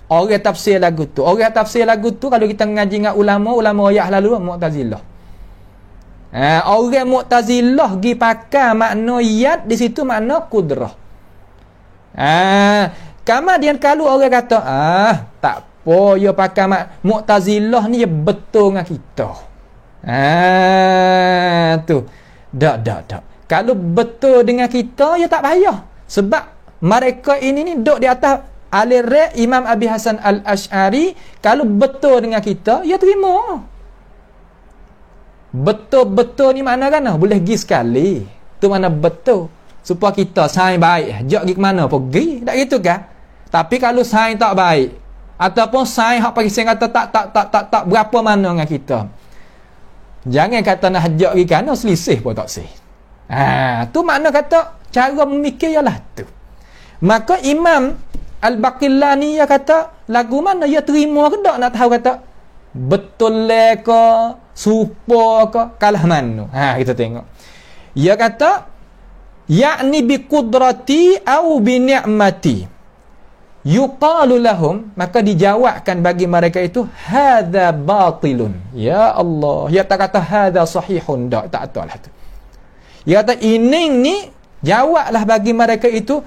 Orang tafsir lagu tu. Orang tafsir lagu tu kalau kita ngaji dengan ulama ayat lalu Mu'tazilah. Orang Mu'tazilah gi pakai makna yad di situ makna kudrah. Kemudian kalau orang kata tak apa dia pakai Mu'tazilah ni dia betul dengan kita. Tu. Tak. Kalau betul dengan kita ya tak payah. Sebab mereka ini ni duduk di atas aliran Imam Abi Hasan Al-Asy'ari. Kalau betul dengan kita, ya terima. Betul-betul ni makna kan? Boleh pergi sekali. Tu mana betul. Supaya kita saing baik. Jok pergi ke mana? Pergi. Tak gitu kan? Tapi kalau saing tak baik, ataupun saing hak pergi kata tak berapa mana dengan kita, jangan kata nak hajak pergi kan, selisih pun tak sih. Tu makna kata cara memikir ialah tu. Maka Imam Al-Baqillani dia kata lagu mana dia terima ke tak, nak tahu kata betul ke supa ke kalah mana. Kita tengok. Dia kata yakni bi qudrati au bi ni'mati yuqalu lahum, maka dijawabkan bagi mereka itu hadza batilun. Ya Allah, dia tak kata hadza sahihun, tak tahu lah tu. Dia kata ini ni jawablah bagi mereka itu.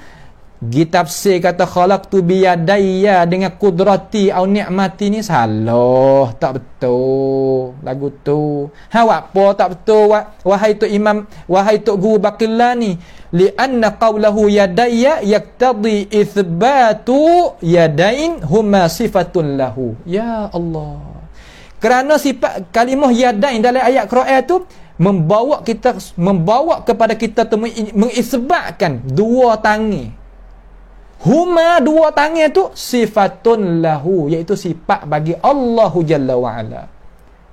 Ditafsir kata khalaqtu bi yadayya dengan kudrati au ni'mati ni salah, tak betul lagu tu. Apa tak betul wahai tu Imam, wahai tu Guru Baqillani, li anna qawlahu yadayya yaqtadi itsbatu yadain huma sifatun lahu. Ya Allah, kerana sifat kalimah yadain dalam ayat Quran tu membawa kepada kita mengisbatkan dua tangan. Huma dua tangan tu sifatun lahu, iaitu sifat bagi Allahu Jalla wa'ala.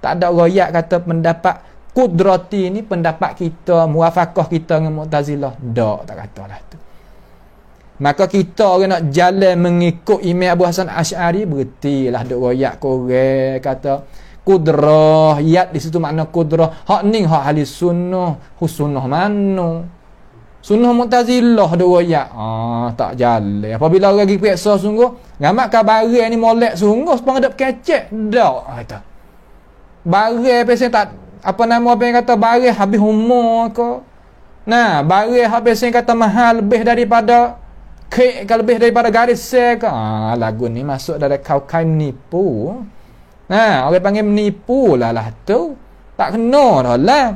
Tak ada royak kata pendapat kudrati ni pendapat kita, muwafaqah kita dengan Mu'tazilah. Tak katalah tu. Maka kita orang nak jalan mengikut Imam Abu Hasan Asy'ari, berhentilah duk royak korang kata kudrah, yad di situ makna kudrah. Hak ni hak ahli sunnah, sunnah mana? Sunnah Mu'tazilah duk royak. Tak jalan. Apabila orang pergi periksa sungguh, ngamak ka barang ni molek sungguh sepang ada kecek. Tak kata. Barang pesen tak apa nama apa yang kata barang habis umur ke. Nah, barang habis yang kata mahal lebih daripada kek, kalau lebih daripada garis sel ke. Lagu ni masuk dari kau menipu. Nah, orang panggil menipu lah tu. Tak kena dah lah.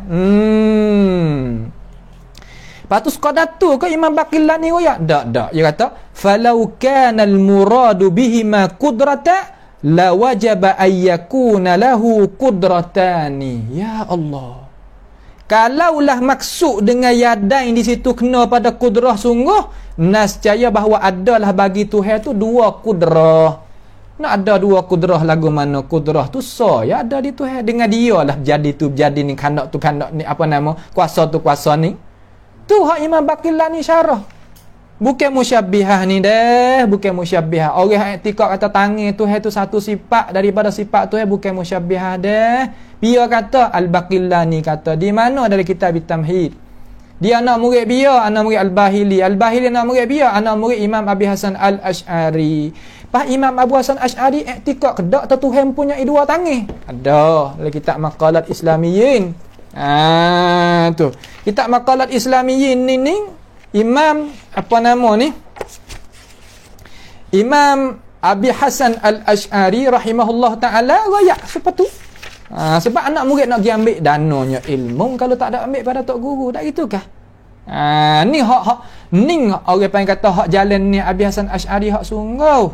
Lepas tu sekadar tu ke Imam Baqillani royak? Tak. Dia kata, falau kana al-muradu bihima qudrata la wajaba ayyakuna lahu qudratani. Ya Allah. Kalaulah maksud dengan yadain di situ kena pada kudrah sungguh, nascaya bahawa adalah bagi Tuhan tu dua kudrah. Nak ada dua kudrah lagu mana kudrah tu ya ada di Tuhan. Dengan dia lah jadi ni kandak tu kandak ni apa nama kuasa tu kuasa ni. Tu hak Imam Baqillani syarah. Bukan musyabbihah ni dah, bukan musyabbihah. Orang i'tikad kata tangan Tuhan tu satu sifat daripada sifat Tuhan, bukan musyabbihah dah. Dia kata Al-Baqillani kata di mana dari kitab Tamhid. Dia anak murid dia, anak murid Al-Bahili. Al-Bahili anak murid dia, anak murid Imam Abi Hasan Al-Asy'ari. Pas Imam Abu Hasan Asy'ari i'tikad kedak tu Tuhan punya dua tangan. Ada dalam kitab Maqalat Islamiyyin. Tu kitab Maqalat Islamiyyin ni Imam apa nama ni? Imam Abi Hasan Al-Ash'ari rahimahullah ta'ala rayak seperti tu. Sebab anak murid nak pergi ambil dananya ilmu, kalau tak ada ambil pada tok guru, tak gitu kah? Ni ni orang panggil kata hak jalan ni Abi Hasan Ash'ari hak sungguh.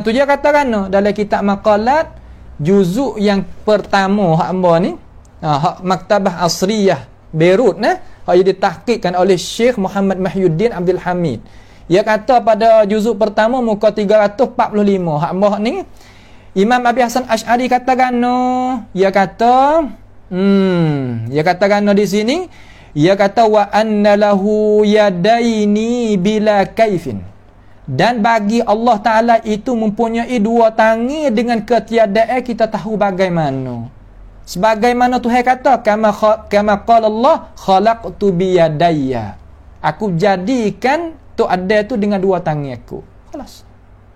Tu dia katakan dalam kitab maqalat juzuk yang pertama hak hamba ni, hak Maktabah Asriyah Beirut hak yang ditahqiqkan oleh Syekh Muhammad Mahyuddin Abdul Hamid. Ia kata pada juzuk pertama muka 345 hak hamba ni Imam Abi Hasan Ash'ari katakan dia katakan di sini, dia kata wa anna lahu yadaini bila kaifin, dan bagi Allah Ta'ala itu mempunyai dua tangan dengan ketiadaan kita tahu bagaimana. Sebagaimana Tuhan kata, kama qala Allah khalaqtu biyadayya, aku jadikan tu ada tu dengan dua tangan aku. Kelas.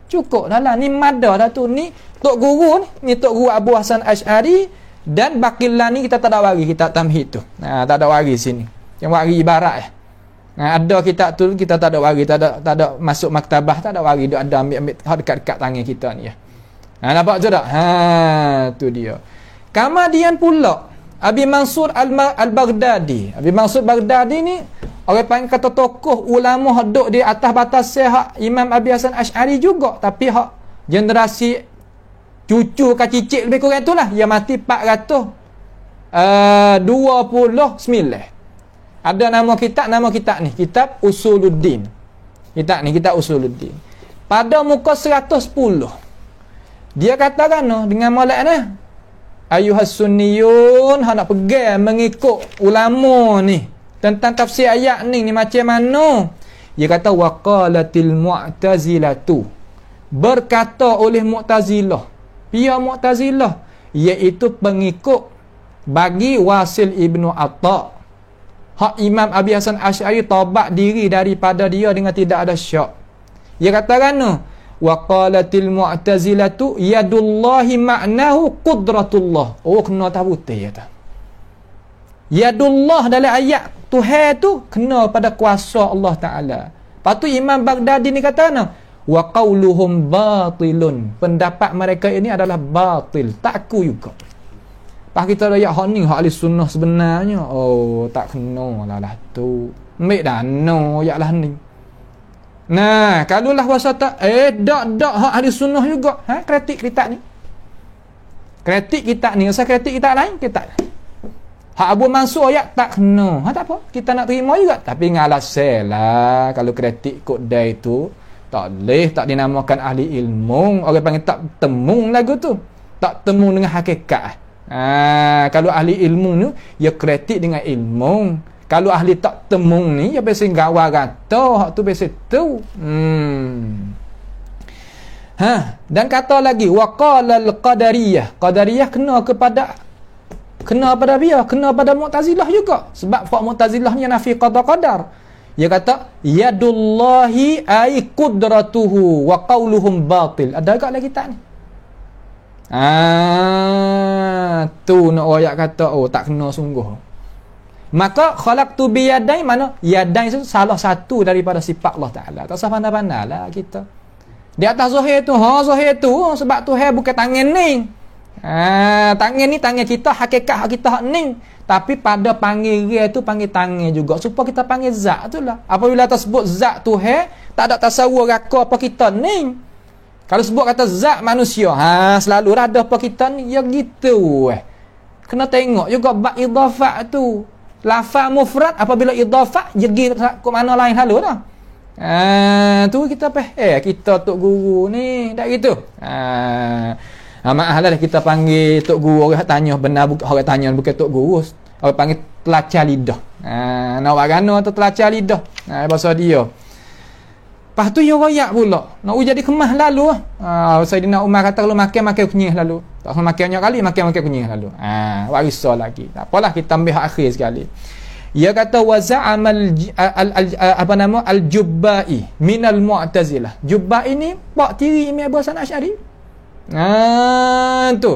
Cukup dah lah. Ni madah dah tu. Ni Tok Guru ni Tok Guru Abu Hasan Ash'ari, dan bakilah ni kita tak ada wari kitab tamhid tu. Tak ada wari sini. Yang wari ibarat ada kitab tu kita tak ada wari, tak ada masuk maktabah, tak ada wari, dia ada ambil dekat-dekat tangan kita ni ya. Nampak tu tak? Tu dia. Kemudian pula Abi Mansur Al-Baghdadi. Abi Mansur Baghdadi ni orang panggil kata tokoh ulama duduk di atas batas hak Imam Abi Hasan Ash'ari juga, tapi hak generasi cucu ke cicit lebih kurang itulah, dia mati 429. Ada nama kitab ni, kitab Usuluddin. Kitab Usuluddin. Pada muka 110 dia katakan dengan molek ni, ayuhas sunniyun, nak pegang mengikut ulama ni tentang tafsir ayat ni macam mana. Dia kata waqalatil mu'tazilatu, berkata oleh Mu'tazilah, pihak Mu'tazilah, iaitu pengikut bagi Wasil Ibnu Atta. Hak Imam Abi Hasan Ash'ari taubat diri daripada dia dengan tidak ada syak. Dia katakan waqalatil mu'tazilatu yadullahi ma'nahu qudratullah. Kena tahu betul ya. Yadullah dalam ayat Tuhan tu kena pada kuasa Allah Ta'ala. Lepas tu Imam Baghdadi ni kata wa qawluhum batilun, pendapat mereka ini adalah batil, tak aku juga. Lepas kita ayat hak ni hak ahli sunnah sebenarnya, tak kena lah tu, ambil dana ayat lah ni. Nah, kalau lah wasa tak dak hak ahli sunnah juga, kritik kitab ni, rasa kritik kitab lain, kitab hak Abu Mansur ayat tak kena. Tak apa, kita nak terima juga, tapi ngalasai lah kalau kritik kod dia itu tak boleh, tak dinamakan ahli ilmu. Orang panggil tak temung lagu tu, tak temung dengan hakikat. Kalau ahli ilmu ni dia kritik dengan ilmu. Kalau ahli tak temung ni dia biasa gawar kata hak tu biasa tu. Dan kata lagi waqala al-qadariyah, qadariyah kena pada Mu'tazilah juga, sebab hak Mu'tazilah ni nafi qada qadar. Dia kata yadullahi ay qudratuhu wa qawluhum batil. Ada agak lagi tak ni? Tu nak ayat kata tak kena sungguh. Maka khalaqtu bi yadain, mana yadain itu salah satu daripada sifat Allah Ta'ala. Tak usah pandai-pandai lah kita di atas zahir tu. Zahir tu sebab Tuhan bukan tangan ni. Tangan ni tangan kita, hakikat hak kita hak ni. Tapi pada panggil dia tu panggil tangan juga, supaya kita panggil zat tu lah. Apabila tersebut zat Tuhan, tak ada tasawur raka apa kita ni. Kalau sebut kata zat manusia, selalu ada apa kita ni, ya gitu. Kena tengok juga bab idafat tu. Lafaz mufrad apabila idafat jadi ke mana lain halu dah. Tu kita kita tok guru ni tak gitu. Maaf lah kita panggil tok guru, orang tanya benar, orang tanya bukan tok guru, orang panggil telacah lidah. Nak wagano atau telacah lidah. Bahasa dia. Lepas tu dia royak pula. Nak jadi kemah lalu. Sayyidina Umar kata kalau makan kunyih lalu. Tak makan banyak kali, makan kunyih lalu. Warisah lagi. Tak apalah, kita ambil hak akhir sekali. Dia kata wa za'amal al-Jubba'i minal Mu'tazilah. Jubba'i ni pak tiri Imam Abu Hasan Ash'ari. Tu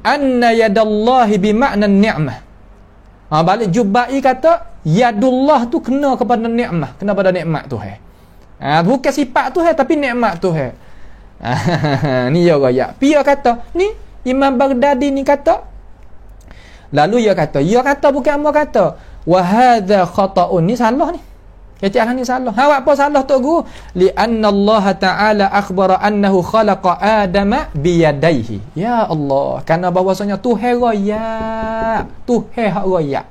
anna yadallahi bi ma'na ni'mah. Balik Jubai kata yadullah tu kena kepada nikmat, kena pada nikmat Tuhan. Bukan sifat Tuhan tapi nikmat Tuhan. Ni dia royak. Pia kata, ni Imam Baghdadi ni kata. Lalu dia kata bukan hamba kata. Wa hadza khata'un, ni salah ni. Kecak ni salah. Awak apa salah Tok Guru? Li anna Allah Ta'ala akhbara annahu khalaqa Adama biyadaihi. Ya Allah, kerana bahwasanya Tuhan royak. Tuhan hak royak.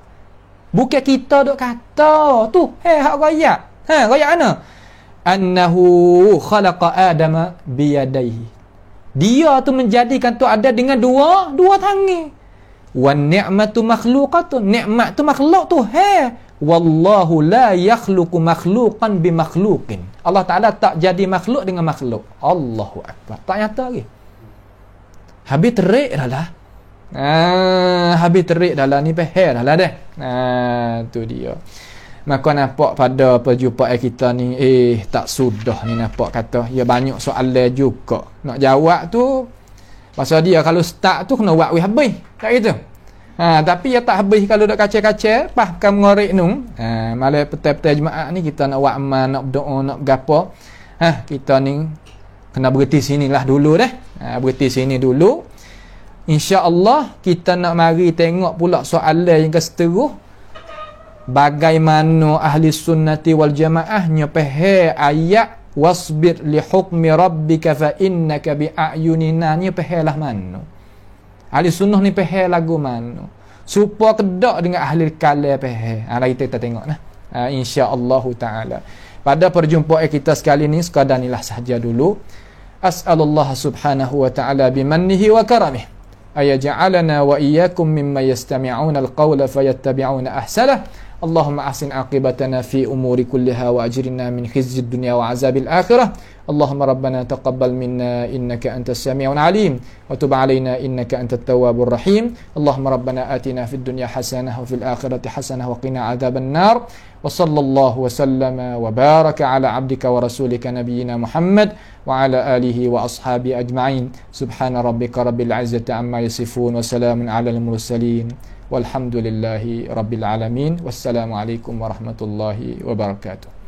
Bukan kita duk kata, Tuhan hak royak. Royak mana? Annahu khalaqa Adama biyadaihi. Dia tu menjadikan tu ada dengan dua tangan. Wan ni'matu makhluqatun, nikmat tu makhluk Tuhan. Wallahu la yakhluqu makhluqan bi makhluqin. Allah Ta'ala tak jadi makhluk dengan makhluk. Allahu Akbar. Tak nyata lagi. Habis terik dah lah. Habis terik dah lah. Ni pehel dah lah dah. Tu dia. Maka nampak pada perjumpaan kita ni, tak sudah ni nampak kata. Ya banyak soalan juga. Nak jawab tu, pasal dia kalau start tu kena buat habis. Tak gitu. Tapi ya tak habis kalau dak kacau-kacau, pahkan mengorek nu. Malam petang-petang Jumaat ni kita nak buat amal, nak berdoa, nak bergapo. Kita ni kena berhenti sinilah dulu dah. Berhenti sini dulu. Insya-Allah kita nak mari tengok pula soalan yang keseterusnya. Bagaimana ahli sunnati wal jamaah nyepeh ayat wasbir li hukmi rabbika fa innaka bi a'yunina, ni pehelah mana? Ahli sunnah ni pehel lagu mana? Supaya kedak dengan ahli kalam pehel. Hari kita tengok nah. Insya-Allah taala. Pada perjumpaan kita sekali ni sekadar inilah sahaja dulu. As'alullah subhanahu wa ta'ala bimannihi wa karamih ayaj'alana wa iyyakum mimma yastami'una al-qawla fayattabi'una ahsanah. Allahumma ahsin aqibatana fi umuri kulliha wa ajirna min khizyid dunya wa azabil akhirah. Allahumma rabbana taqabbal minna innaka antas sami'un alim wa tub alaina innaka antat tawwabur rahim. Allahumma rabbana atina fid dunya hasanah wa fil akhirati hasanah wa qina adzaban nar. Wa sallallahu wa sallama wa baraka ala abdika wa rasulika nabiyyina Muhammad wa ala alihi wa ashabi ajma'in. Subhana rabbika rabbil izzati amma yasifun wa salamun alal mursalin. Walhamdulillahi rabbil alamin. Wassalamualaikum warahmatullahi wabarakatuh.